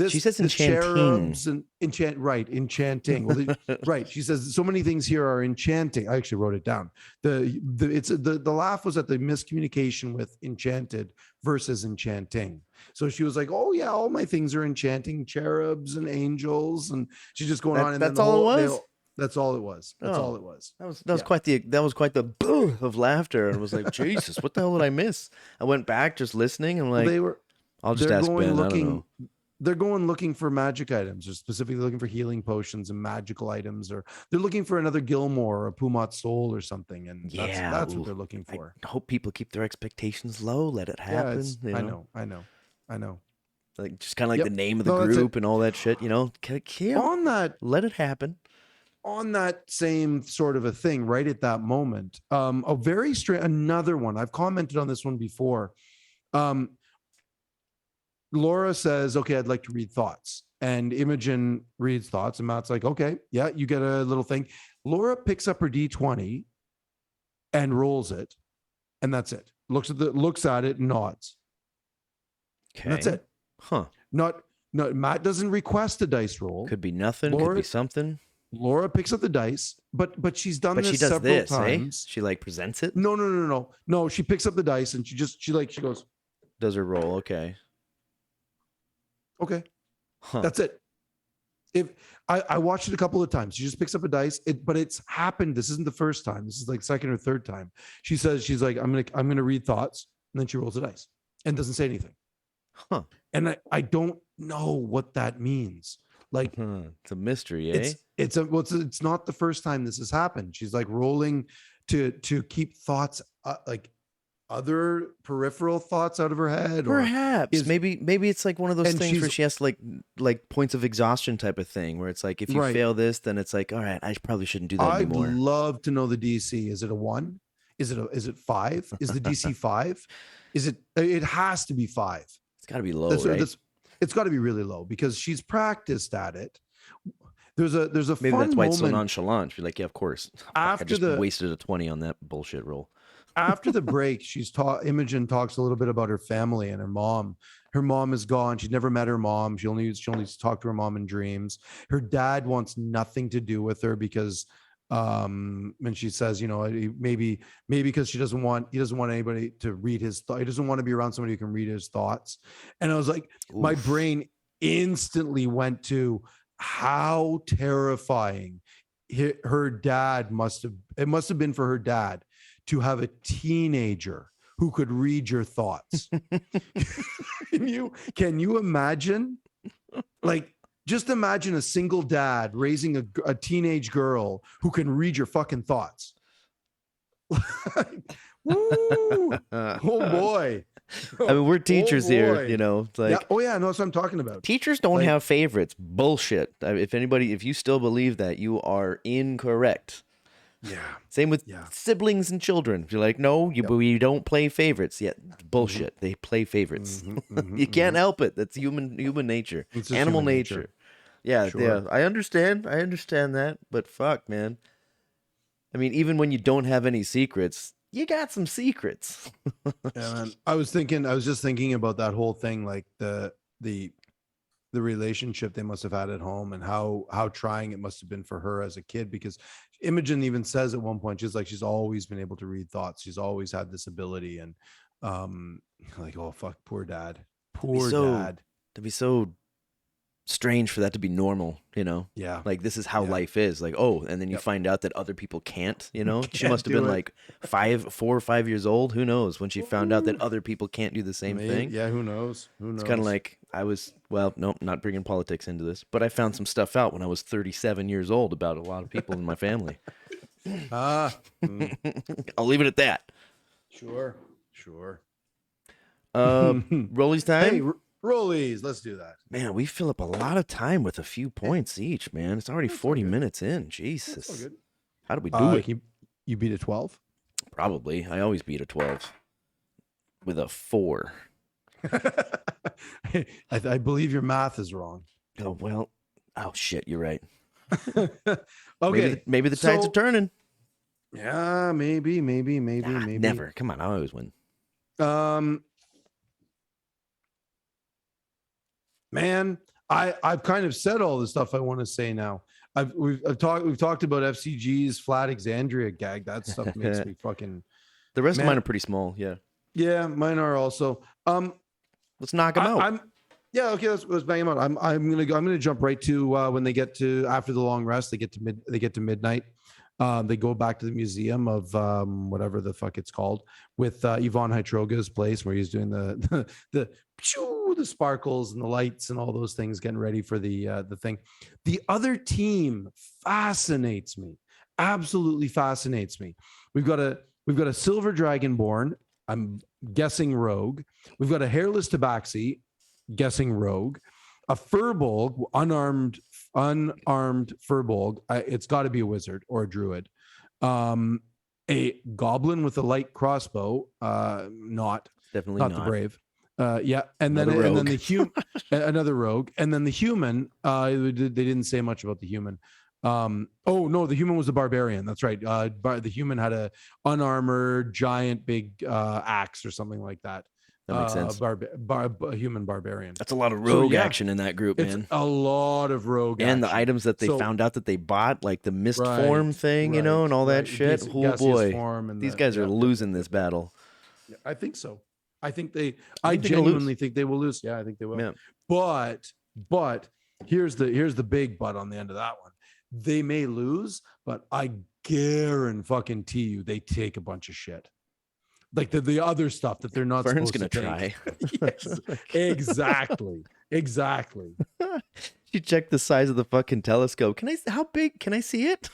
She says the enchanting. cherubs and enchanting. Well, right. She says so many things here are enchanting. I actually wrote it down. The laugh was at the miscommunication with enchanted versus enchanting. So she was like, oh yeah, all my things are enchanting, cherubs and angels, and she's just going on. And That's then all it was. That's all it was. That's all it was. That was quite the boo of laughter. And was like, Jesus, what the hell did I miss? I went back just listening. And like, I'll just ask Ben. I don't know. They're going looking for magic items, or specifically looking for healing potions and magical items, or they're looking for another Gilmore or a Pumat Soul or something. And that's what they're looking for. I hope people keep their expectations low. Let it happen. I know. Like just kind of like the name of the group and all that shit. Let it happen. On that same sort of a thing, right at that moment, a very strange, another one. I've commented on this one before. Laura says, okay, I'd like to read thoughts. And Imogen reads thoughts. And Matt's like, okay, yeah, you get a little thing. Laura picks up her D20 and rolls it. And that's it. Looks at it and nods. Okay. And that's it. Huh. No, Matt doesn't request a dice roll. Could be nothing. Could be something. Laura picks up the dice, but she's done this several times. She like presents it. No. She picks up the dice and she goes. Does her roll? Okay. Huh. That's it. If I watched it a couple of times, she just picks up a dice. But it's happened. This isn't the first time. This is like second or third time. She says she's like, I'm gonna read thoughts, and then she rolls the dice and doesn't say anything. Huh. And I don't know what that means. Like it's a mystery, eh? It's not the first time this has happened. She's like rolling to keep thoughts like other peripheral thoughts out of her head. Perhaps maybe it's like one of those things where she has to like points of exhaustion type of thing, where it's like if you fail this, then it's like, all right, I probably shouldn't do that anymore. I'd love to know the DC. Is it a 1? Is it 5? Is the DC 5? It has to be 5. It's got to be low, right? It's got to be really low because she's practiced at it. There's a maybe fun that's why it's so moment. nonchalant. You're like, yeah, of course. I just wasted a 20 on that bullshit roll. After the break, Imogen talks a little bit about her family and her mom. Her mom is gone. She's never met her mom. She only talked to her mom in dreams. Her dad wants nothing to do with her because and she says, maybe because he doesn't want anybody to read his thought. He doesn't want to be around somebody who can read his thoughts. And I was like, my brain instantly went to how terrifying her dad must have been for her dad to have a teenager who could read your thoughts. Can you imagine? Like, just imagine a single dad raising a teenage girl who can read your fucking thoughts. Woo! Oh boy. I mean, we're teachers here, It's like, no, that's what I'm talking about. Teachers don't have favorites. Bullshit. If you still believe that, you are incorrect. Yeah. Same with siblings and children. If you're like, no, we don't play favorites. Yeah, bullshit. They play favorites. You can't help it. That's human nature. Animal nature. Yeah, sure. Yeah. I understand that, but fuck, man. I mean, even when you don't have any secrets, you got some secrets. Yeah, man. I was just thinking about that whole thing, like the relationship they must have had at home and how trying it must have been for her as a kid, because Imogen even says at one point, she's always been able to read thoughts. She's always had this ability. And like, oh fuck, poor dad. Dad. To be so strange for that to be normal, Yeah. Like, this is how life is. Like, and then you find out that other people can't, She must have been like 4 or 5 years old. Who knows when she found out that other people can't do the same thing. Yeah, who knows? It's kind of like nope, not bringing politics into this, but I found some stuff out when I was 37 years old about a lot of people in my family. I'll leave it at that. Sure. Rollies time? Hey, rollies, let's do that. Man, we fill up a lot of time with a few points each, man. It's already 40 minutes in. Jesus. That's all good. How do we do it? You beat a 12? Probably. I always beat a 12 with a 4. I believe your math is wrong. Oh, well. Oh, shit. You're right. Okay. Maybe the tides are turning. Yeah, maybe. Never. Come on. I always win. Man, I've kind of said all the stuff I want to say now. We've talked about FCG's Flat Exandria gag. That stuff makes me fucking. The rest of Man, mine are pretty small. Yeah. yeah, mine are also. Let's knock them out. Yeah, okay, let's bang them out. I'm gonna jump right to when they get to after the long rest. They get to midnight. They go back to the museum of whatever the fuck it's called with Yvonne Hytroga's place where he's doing the sparkles and the lights and all those things, getting ready for the thing. The other team fascinates me, absolutely fascinates me. We've got a silver dragonborn. I'm guessing rogue. We've got a hairless tabaxi, guessing rogue. A furbolg, unarmed furbolg. It's got to be a wizard or a druid. A goblin with a light crossbow. Not the brave. Yeah, and then the human, another rogue, and then the human. They didn't say much about the human. Oh no, the human was a barbarian. That's right. The human had a unarmored giant big axe or something like that. That makes sense. Human barbarian. That's a lot of rogue action in that group, man. It's a lot of rogue and action. The items that they found out that they bought, like the mist form thing, and all that shit. Oh boy, these guys are losing this battle. I think so. I genuinely think they will lose. Yeah, I think they will. Yeah. But here's the big but on the end of that one. They may lose, but I guarantee you they take a bunch of shit. Like the other stuff that they're not Fern's supposed to try. Yes, exactly. You check the size of the fucking telescope. How big can I see it?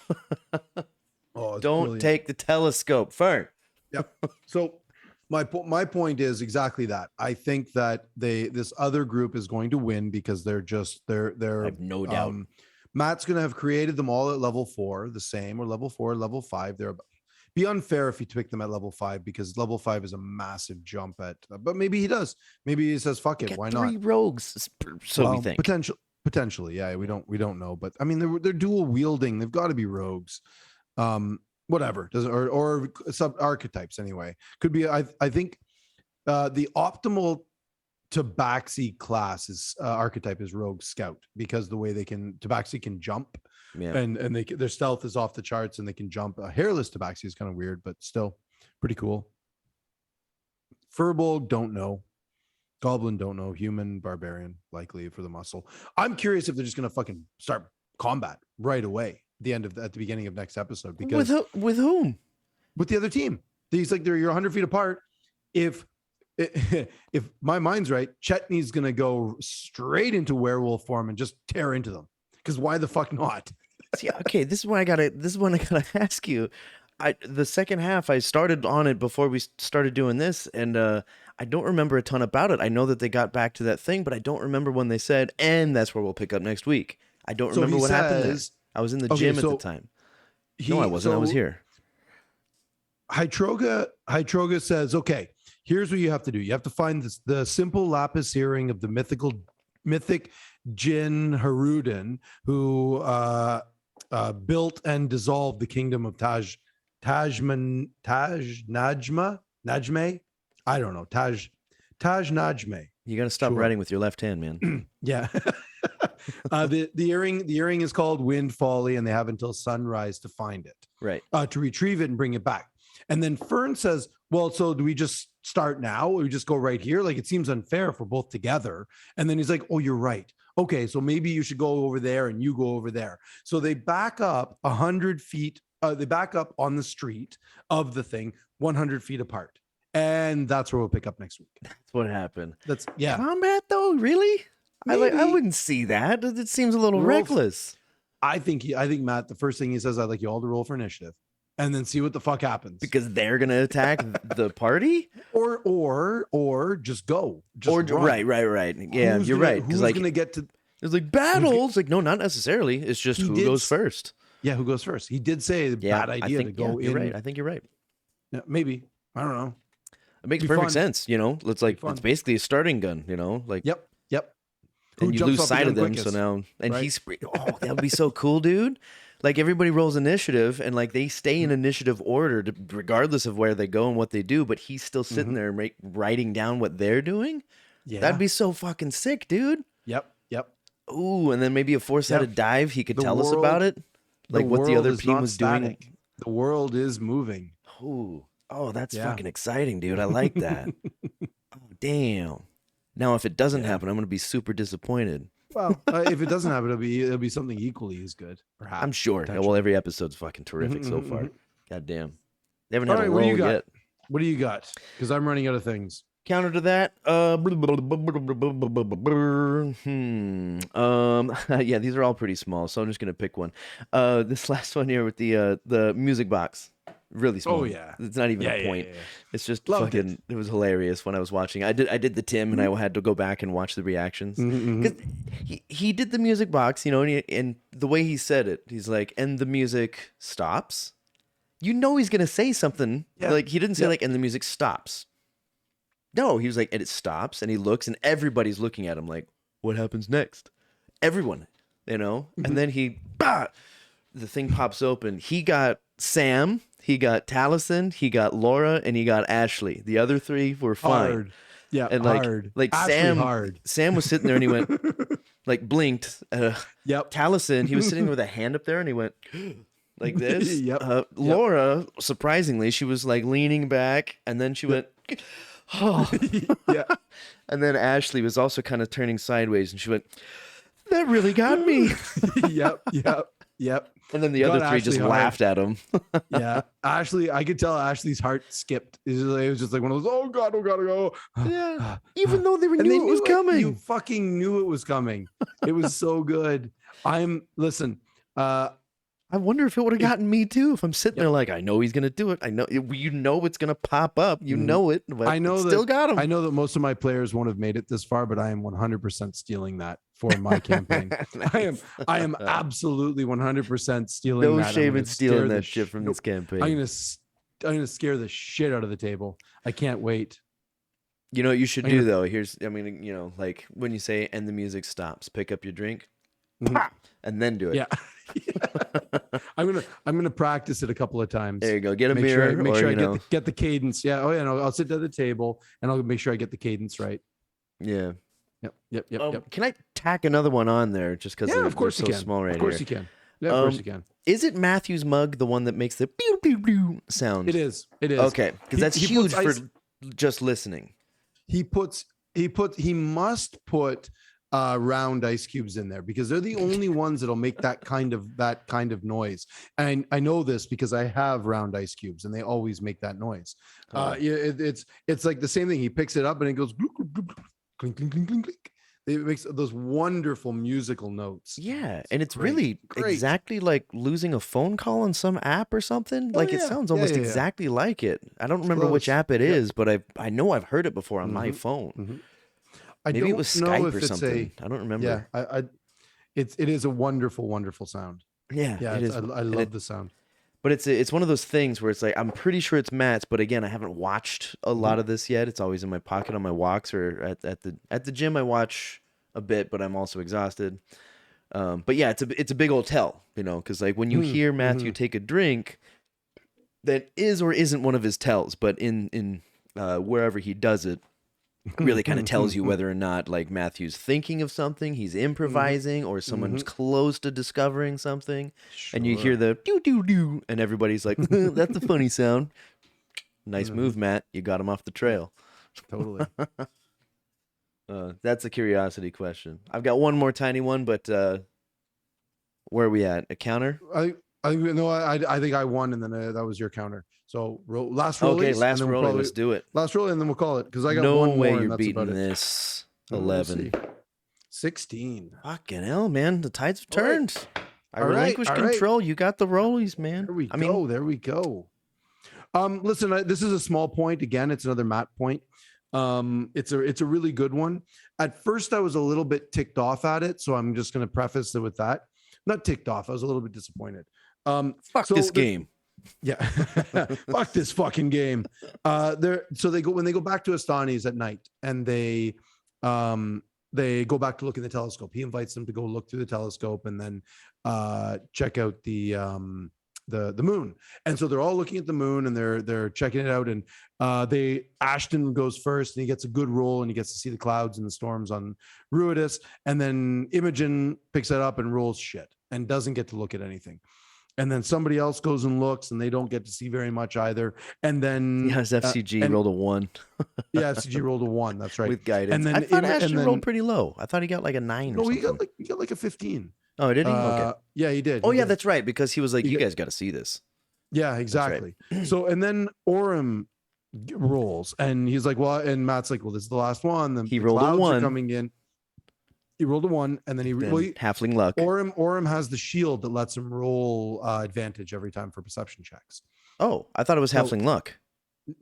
Don't brilliant. Take the telescope, Fern. Yep. So my point is exactly that. I think that this other group is going to win because they're I have no doubt. Matt's going to have created them all at level 4, the same, or level 4, level 5. They're be unfair if he picked them at level 5 because level 5 is a massive jump at. But maybe he does. Maybe he says, "Fuck it, why not?" 3 rogues, so we think potentially, yeah. We don't know, but I mean they're dual wielding. They've got to be rogues. Whatever does or sub archetypes anyway. Could be. I think the optimal Tabaxi class is archetype is rogue scout because the way Tabaxi can jump. Yeah. And their stealth is off the charts and they can jump. A hairless tabaxi is kind of weird, but still pretty cool. Furbolg, don't know. Goblin, don't know. Human, barbarian, likely for the muscle. I'm curious if they're just gonna fucking start combat right away at the beginning of next episode. Because with whom? With the other team. You're 100 feet apart. If my mind's right, Chetney's gonna go straight into werewolf form and just tear into them. Because why the fuck not? See, okay, this is what I gotta ask you. The second half, I started on it before we started doing this, and I don't remember a ton about it. I know that they got back to that thing, but I don't remember when they said, and that's where we'll pick up next week. I don't remember what happened there. I was in the gym at the time. No, I wasn't. I was here. Hytroga says, okay, here's what you have to do. You have to find the simple lapis earring of the mythic Jin Haruden, who built and dissolved the kingdom of Najme. I don't know. Taj Najme. You got to stop writing with your left hand, man. Yeah. The earring is called Wind Folly, and they have until sunrise to find it. Right. To retrieve it and bring it back. And then Fern says, well, so do we just start now? Or we just go right here? Like, it seems unfair if we're both together. And then he's like, oh, you're right. Okay, so maybe you should go over there and you go over there. So they back up 100 feet. They back up on the street of the thing 100 feet apart. And that's where we'll pick up next week. That's what happened. Yeah. Combat though, really? I wouldn't see that. It seems a little reckless. I think Matt, the first thing he says, I'd like you all to roll for initiative and then see what the fuck happens. Because they're gonna attack the party? Or just go. Right. Yeah, you're right. Who's gonna get to it's like battles? Like, no, not necessarily. It's just who goes first. Yeah, who goes first? He did say bad idea to go in. You're right. I think you're right. Yeah, maybe. I don't know. It makes perfect sense, it's basically a starting gun, like Yep. And you lose sight of them, quickest. So now he's that would be so cool, dude. Like, everybody rolls initiative and like they stay in initiative order regardless of where they go and what they do, but he's still sitting there writing down what they're doing. Yeah. That'd be so fucking sick, dude. Yep. Ooh, and then maybe a four-sided dive. He could The tell us about world, it, like what the world other is team not was doing. static. The world is moving. Ooh, oh, that's Yeah. fucking exciting, dude. I like that. Oh, damn. Now, if it doesn't Yeah. happen, I'm gonna be super disappointed. Well, if it doesn't happen, it'll be something equally as good, perhaps. I'm sure. Well, every episode's fucking terrific so far. God damn. They haven't All had right, a what do you roll got? yet. What do you got? Because I'm running out of things. Counter to that, yeah, these are all pretty small, so I'm just gonna pick one. This last one here with the music box, really small. Oh yeah, It's not even a point. Yeah. It's just Loved fucking. It was hilarious when I was watching. I did the Tim, and I had to go back and watch the reactions because he did the music box, you know, and the way he said it, he's like, and the music stops. You know he's gonna say something like he didn't say like, and the music stops. No, he was like, and it stops, and he looks, and everybody's looking at him like, what happens next? Everyone, you know? And then the thing pops open. He got Sam, he got Taliesin, he got Laura, and he got Ashley. The other three were fine. Hard. Yeah, And hard. like Ashley, Sam was sitting there, and he went, like, blinked. Yep. Taliesin, he was sitting there with a hand up there, and he went, like this. Yep. Laura, surprisingly, she was like leaning back, and then she went, oh. Yeah. And then Ashley was also kind of turning sideways, and she went, that really got me. Yep. And then the other three just laughed at him. Yeah. Ashley, I could tell Ashley's heart skipped. It was just like one of those, oh God, oh. Yeah. Even though they knew it was it. coming. You fucking knew it was coming. It was so good. Listen, I wonder if it would have gotten me too. If I'm sitting there like, I know he's gonna do it. I know it's gonna pop up. You know it. But I know still got him. I know that most of my players won't have made it this far, but I am 100% stealing that for my campaign. Nice. I am absolutely 100% stealing no that. No shame in stealing that shit from this campaign. I'm gonna scare the shit out of the table. I can't wait. You know what you should do though? Like when you say and the music stops, pick up your drink, and then do it. Yeah. I'm gonna practice it a couple of times. There you go. Get a mirror. Make sure I get the cadence. Yeah. Oh yeah. No, I'll sit at the table and I'll make sure I get the cadence right. Yeah. Yep. Can I tack another one on there just because of course they're you so can. small right here? Of course you can. Yeah, of course you can. Is it Matthew's mug the one that makes the pew pew pew sound? It is. Okay, because that's huge for just listening. He must put round ice cubes in there because they're the only ones that'll make that kind of noise. And I know this because I have round ice cubes and they always make that noise. It's like the same thing. He picks it up and it goes clink, clink, clink, clink, clink. It makes those wonderful musical notes. Yeah, and it's really exactly like losing a phone call on some app or something. It sounds almost exactly like it. I don't remember which app it is, but I know I've heard it before on my phone. Maybe it was Skype or something. I don't remember. Yeah, it is a wonderful, wonderful sound. Yeah, it is. I love the sound. But it's one of those things where it's like I'm pretty sure it's Matt's, but again, I haven't watched a lot of this yet. It's always in my pocket on my walks or at the gym. I watch a bit, but I'm also exhausted. But yeah, it's a big old tell, you know, because like when you hear Matthew take a drink, that is or isn't one of his tells, but in wherever he does it, really kind of tells you whether or not like Matthew's thinking of something, he's improvising, or someone's close to discovering something. Sure. And you hear the doo doo doo, and everybody's like, "That's a funny sound." Nice move, Matt. You got him off the trail. Totally. That's a curiosity question. I've got one more tiny one, but where are we at? A counter? I think I won, and then that was your counter. So last roll. Okay, last roll. Let's do it. Last roll, and then we'll call it because I got no one way more. You're beating this. 11, 16. Fucking hell, man! The tides have turned. I relinquish control. Right. You got the rollies, man. There we go. There we go. Listen, this is a small point. Again, it's another Matt point. It's a really good one. At first, I was a little bit ticked off at it, so I'm just going to preface it with that. Not ticked off. I was a little bit disappointed. Fuck this game. Yeah. Fuck this fucking game. When they go back to Astani's at night and they go back to look in the telescope. He invites them to go look through the telescope and then check out the the moon. And so they're all looking at the moon and they're checking it out. And Ashton goes first and he gets a good roll and he gets to see the clouds and the storms on Ruidus. And then Imogen picks it up and rolls shit and doesn't get to look at anything. And then somebody else goes and looks and they don't get to see very much either. And then his FCG rolled a 1. Yeah, FCG rolled a 1. That's right. With guidance. And then I thought Ashton rolled pretty low. I thought he got like a 9 or something. He got like a 15. Oh, did he? Okay. Yeah, he did. Oh, yeah, that's right. Because he was like, you guys got to see this. Yeah, exactly. Right. So, and then Orem rolls and he's like, well, and Matt's like, well, this is the last one. He rolled a 1. Coming in. He rolled a 1 and then halfling luck. Orem has the shield that lets him roll advantage every time for perception checks. Oh, I thought it was halfling luck.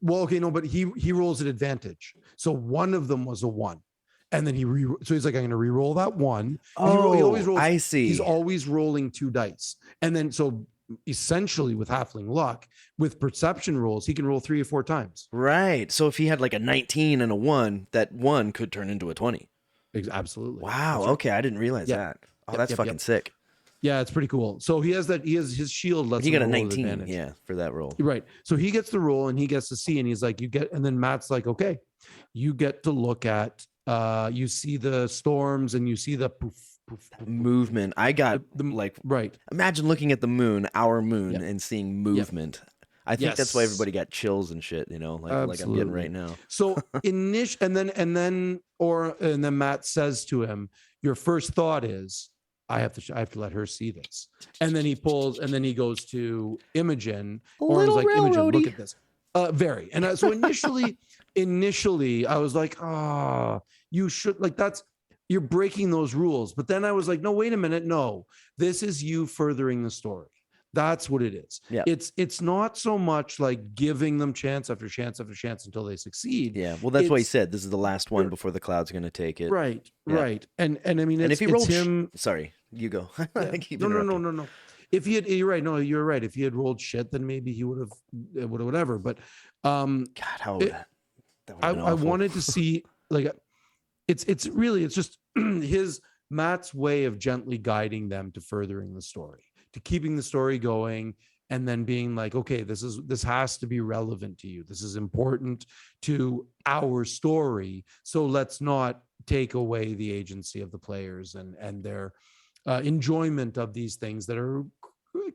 Well, okay, no, but he rolls at advantage. So one of them was a 1. And then so he's like, I'm going to re-roll that 1. Oh, he always rolls, I see. He's always rolling 2 dice. And then, so essentially with halfling luck, with perception rolls, he can roll 3 or 4 times. Right. So if he had like a 19 and a 1, that 1 could turn into a 20. Absolutely. Wow. Right. Okay. I didn't realize that. Oh, that's fucking sick. Yeah, it's pretty cool. So he has his shield. He got a 19, for that roll. Right. So he gets the roll and he gets to see, and he's like, and then Matt's like, okay, you get to look at, you see the storms and you see the poof, poof, poof, movement. I got right. Imagine looking at the moon, our moon, and seeing movement. I think that's why everybody got chills and shit, like I'm getting right now. So and then Matt says to him, your first thought is, I have to let her see this. And then he pulls, and then he goes to Imogen. Orm's like, Imogen, look at this. Very. And so initially I was like, you should, you're breaking those rules. But then I was like, no, wait a minute. No, this is you furthering the story. That's what it is. Yeah. It's not so much like giving them chance after chance after chance until they succeed. Yeah. Well, that's why he said this is the last one before the cloud's going to take it. Right. Yeah. Right. And I mean, if he rolled him. Sorry, you go. No. If he had, you're right. No, you're right. If he had rolled shit, then maybe he would have, whatever. But God, how would that would have been I wanted to see it's just Matt's way of gently guiding them to furthering the story, to keeping the story going, and then being like, okay, this has to be relevant to you. This is important to our story. So let's not take away the agency of the players and their enjoyment of these things that are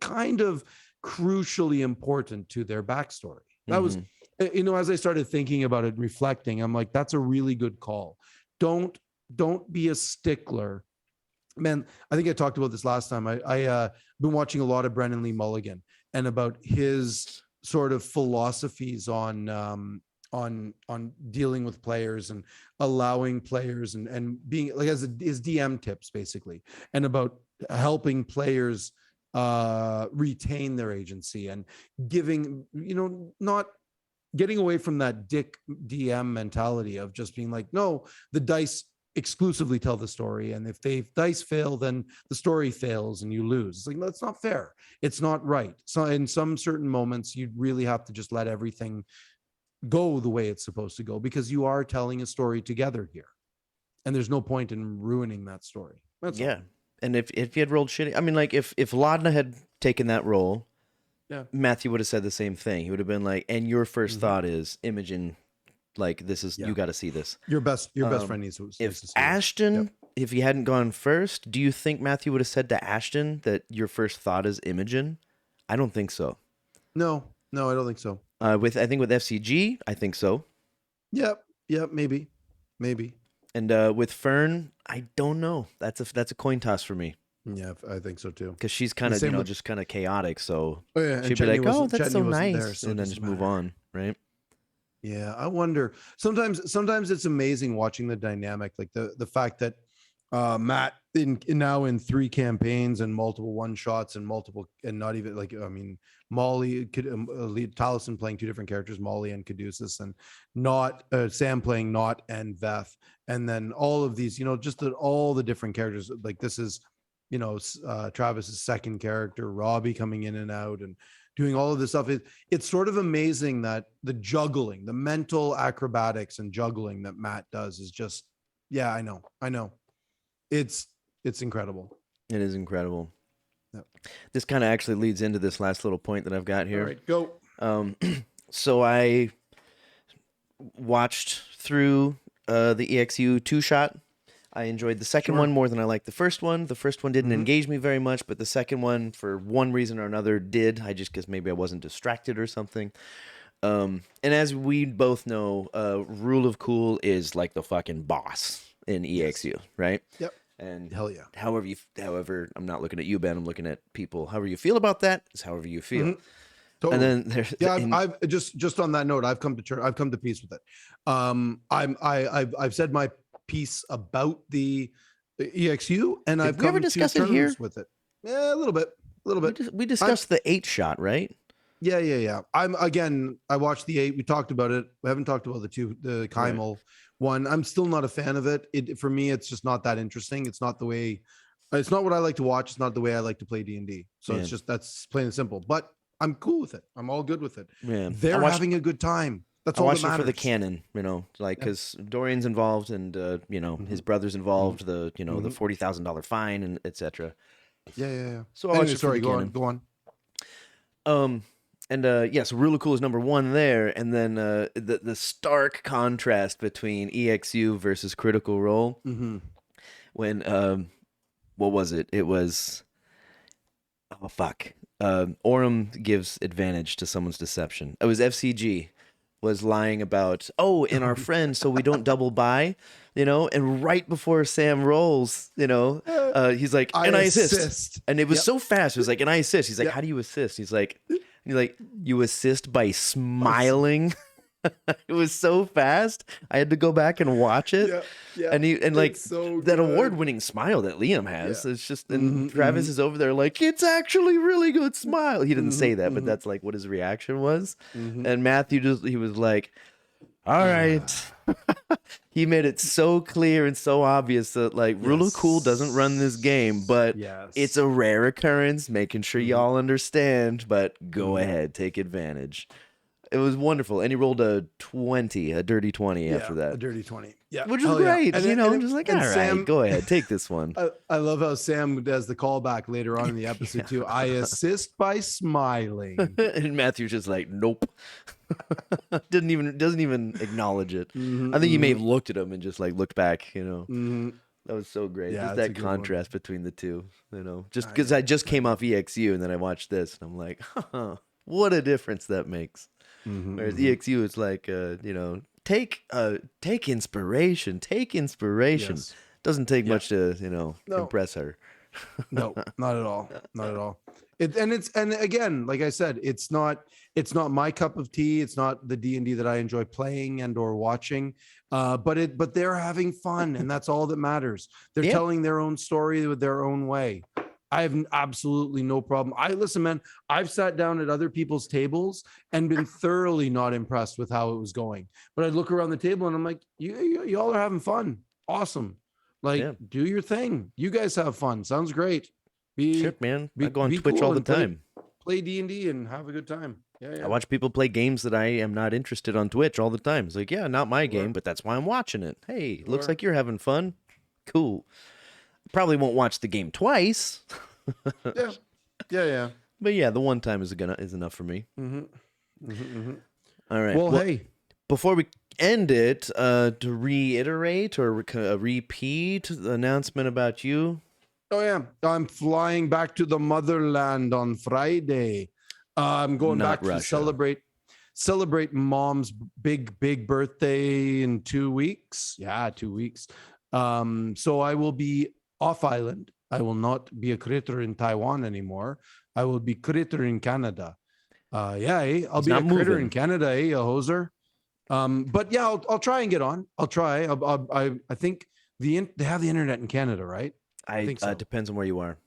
kind of crucially important to their backstory. That was, as I started thinking about it, reflecting, I'm like, that's a really good call. Don't be a stickler. Man, I think I talked about this last time. I been watching a lot of Brennan Lee Mulligan and about his sort of philosophies on dealing with players and allowing players and being like his DM tips basically, and about helping players retain their agency and giving, not getting away from that dick DM mentality of just being like, no, the dice exclusively tell the story, and if dice fail, then the story fails and you lose. It's like, no, that's not fair. It's not right. So in some certain moments, you really have to just let everything go the way it's supposed to go, because you are telling a story together here, and there's no point in ruining that story. That's all. And if he had rolled shitty, I mean, like if Laudna had taken that role, Matthew would have said the same thing. He would have been like, and your first thought is, Imogen, like, this is, you got to see this. Your best friend needs to see Ashton, if he hadn't gone first, do you think Matthew would have said to Ashton that your first thought is Imogen? I don't think so. No, I don't think so. I think with FCG, I think so. Yep, maybe. And with Fern, I don't know. That's a coin toss for me. Yeah, I think so too. Because she's kind of, just kind of chaotic. So she'd be like, "Oh, that's so nice," there, so and then just move on, right? Yeah, I wonder. Sometimes it's amazing watching the dynamic, like the fact that Matt now in 3 campaigns and multiple one shots and not even Molly Taliesin playing 2 different characters, Molly and Caduceus, and not Sam playing Not and Veth, and then all of these, just all the different characters. Like this is, Travis's second character, Robbie coming in and out and doing all of this stuff. It's sort of amazing that the mental acrobatics and juggling that Matt does is just, I know. It's incredible. It is incredible. Yep. This kind of actually leads into this last little point that I've got here. All right, go. So I watched through the EXU 2-shot. I enjoyed the second one more than I liked the first one. The first one didn't engage me very much, but the second one, for one reason or another, did. I just guess maybe I wasn't distracted or something. And as we both know, Rule of Cool is like the fucking boss in EXU, right? Yep. And hell yeah. However, I'm not looking at you, Ben. I'm looking at people. However you feel about that is however you feel. Totally. And then there's I've just on that note, I've come to church. I've come to peace with it. I've said my piece about the EXU, and I've come to terms with it. Yeah, a little bit. We discussed the 8-shot, right? Yeah. I watched the 8. We talked about it. We haven't talked about the Keimal one. I'm still not a fan of it. For me, it's just not that interesting. It's not what I like to watch. It's not the way I like to play D&D. So it's just, that's plain and simple. But I'm cool with it. I'm all good with it. Yeah. They're having a good time. That's all that matters. I watched it for the canon, because Dorian's involved and, his brother's involved, the $40,000 fine and etc. Yeah. So I watched it for the canon. Go on. So Rule of Cool is number 1 there, and then the stark contrast between EXU versus Critical Role. When what was it? It was Orem gives advantage to someone's deception. It was FCG was lying about in our friend, so we don't double buy, and right before Sam rolls, he's like, and I assist. And it was so fast. It was like, and I assist. He's like, how do you assist? He's like, you assist by smiling. It was so fast. I had to go back and watch it. Yeah. And like so that award-winning smile that Liam has. It's just, and Travis is over there like, it's actually really good smile. He didn't say that, but that's like what his reaction was. And Matthew he was like, all right. He made it so clear and so obvious that like Rule of Cool doesn't run this game, but it's a rare occurrence, making sure y'all understand, but go ahead, take advantage. It was wonderful. And he rolled a dirty 20 after that. A dirty 20. Yeah. Which was great. And I'm just like, all right, Sam, go ahead, take this one. I love how Sam does the callback later on in the episode too. I assist by smiling. And Matthew's just like, nope. doesn't even acknowledge it. I think he may have looked at him and just like looked back, That was so great. Yeah, just that contrast between the two, just because I just came off EXU and then I watched this and I'm like, what a difference that makes. Whereas EXU is like, take inspiration. Yes. Doesn't take much to, impress her. No, not at all. Not at all. And again, like I said, it's not my cup of tea. It's not the D&D that I enjoy playing and or watching. But they're having fun, and that's all that matters. They're telling their own story with their own way. I have absolutely no problem. Listen, man, I've sat down at other people's tables and been thoroughly not impressed with how it was going. But I look around the table and I'm like, you all are having fun. Awesome. Like, do your thing. You guys have fun. Sounds great. Shit, man. I go on Twitch all the time. Play D&D and have a good time. Yeah. I watch people play games that I am not interested on Twitch all the time. It's like, not my game, but that's why I'm watching it. Hey, looks like you're having fun. Cool. Probably won't watch the game twice. Yeah. But the one time is enough for me. All right. Well, hey, before we end it, to reiterate or repeat the announcement about you. Oh yeah, I'm flying back to the motherland on Friday. I'm going back to celebrate Mom's big birthday in 2 weeks. Yeah, 2 weeks. So I will be off island. I will not be a critter in Taiwan anymore. I will be critter in Canada. I'll be a critter in Canada, a hoser. But I'll try and get on. I'll try. I think they have the internet in Canada, right? I think so. Depends on where you are.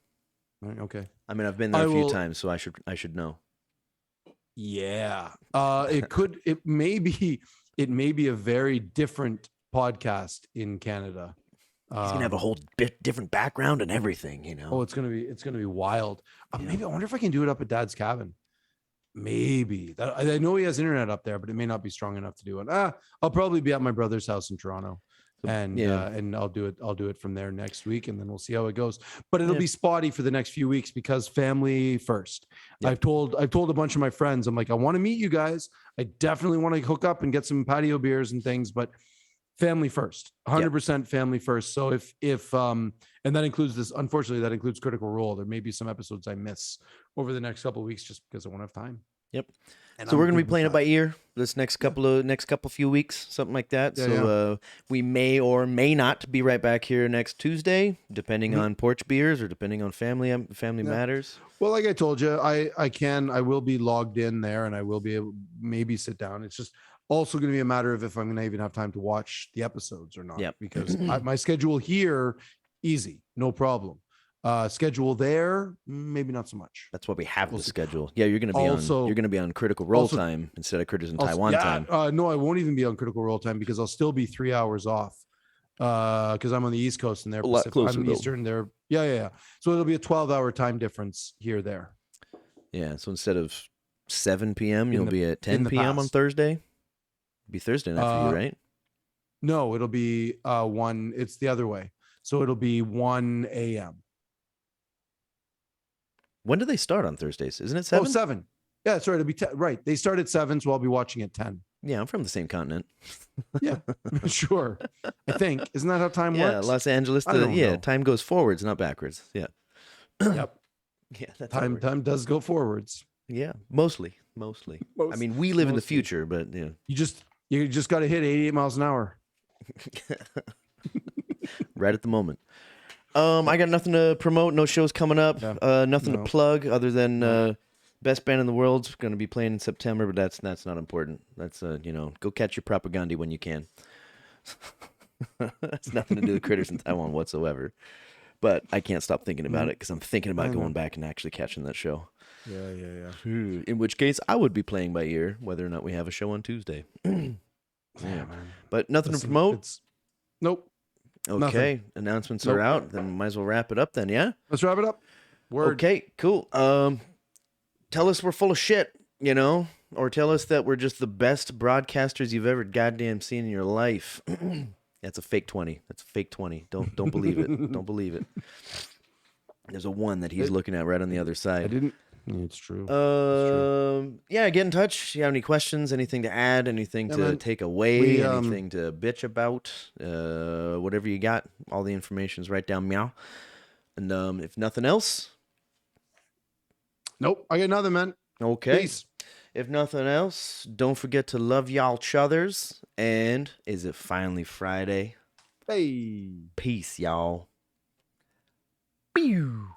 Okay. I mean, I've been there a few times, so I should know. Yeah. It may be a very different podcast in Canada. He's gonna have a whole bit different background and everything, Oh, it's gonna be wild. Maybe I wonder if I can do it up at Dad's cabin. Maybe I know he has internet up there, but it may not be strong enough to do it. I'll probably be at my brother's house in Toronto. and I'll do it from there next week, and then we'll see how it goes. But it'll be spotty for the next few weeks because family first. Yep. I've told a bunch of my friends, I'm like, I want to meet you guys. I definitely want to hook up and get some patio beers and things, but family first, 100% family first. So if and that includes this, unfortunately, that includes Critical Role. There may be some episodes I miss over the next couple of weeks just because I won't have time. Yep. And so we're going to be playing it by ear this next couple few weeks, something like that. We may or may not be right back here next Tuesday, depending on Porch Beers or depending on family matters. Well, like I told you, I will be logged in there and I will be able maybe sit down. It's just also going to be a matter of if I'm going to even have time to watch the episodes or not. Because my schedule here, easy, no problem. Schedule there, maybe not so much. That's why we have the schedule. Yeah, you're gonna be on Critical Role time instead of Critters in Taiwan time. No, I won't even be on Critical Role time because I'll still be 3 hours off. Because I'm on the East Coast and they're Pacific. I'm Eastern. They're yeah. So it'll be a 12-hour time difference there. Yeah. So instead of 7 p.m., you'll be at 10 p.m. on Thursday. It'll be Thursday night for you, right? No, it'll be 1. It's the other way. So it'll be 1 a.m. When do they start on Thursdays? Isn't it 7? 7. Yeah, that's right. It'll be 10. Right. They start at 7, so I'll be watching at 10. Yeah, I'm from the same continent. Yeah, sure. I think. Isn't that how time works? Yeah, Los Angeles. Time goes forwards, not backwards. Yeah. Yep. Yeah, that's time does go forwards. Yeah, mostly. I mean, we live in the future, but yeah. You just got to hit 88 miles an hour. Right at the moment. I got nothing to promote. No shows coming up. Nothing to plug other than best band in the world's going to be playing in September, but that's not important. That's go catch your propaganda when you can. That's nothing to do with Critters in Taiwan whatsoever. But I can't stop thinking about it because I'm thinking about going back and actually catching that show. Yeah. In which case, I would be playing by ear whether or not we have a show on Tuesday. Man. But nothing to promote. Nope. Okay, Nothing. Announcements are out. Then might as well wrap it up then, yeah? Let's wrap it up. Word. Okay, cool. Tell us we're full of shit, or tell us that we're just the best broadcasters you've ever goddamn seen in your life. That's a fake 20. That's a fake 20. Don't believe it. Don't believe it. There's a 1 that he's looking at right on the other side. I didn't. It's true. Yeah, get in touch. You have any questions, anything to add, anything to take away, anything to bitch about, whatever you got, all the information's right down meow. And if nothing else. Nope, I got nothing, man. Okay. Peace. If nothing else, don't forget to love y'all chuthers. And is it finally Friday? Hey. Peace, y'all. Pew.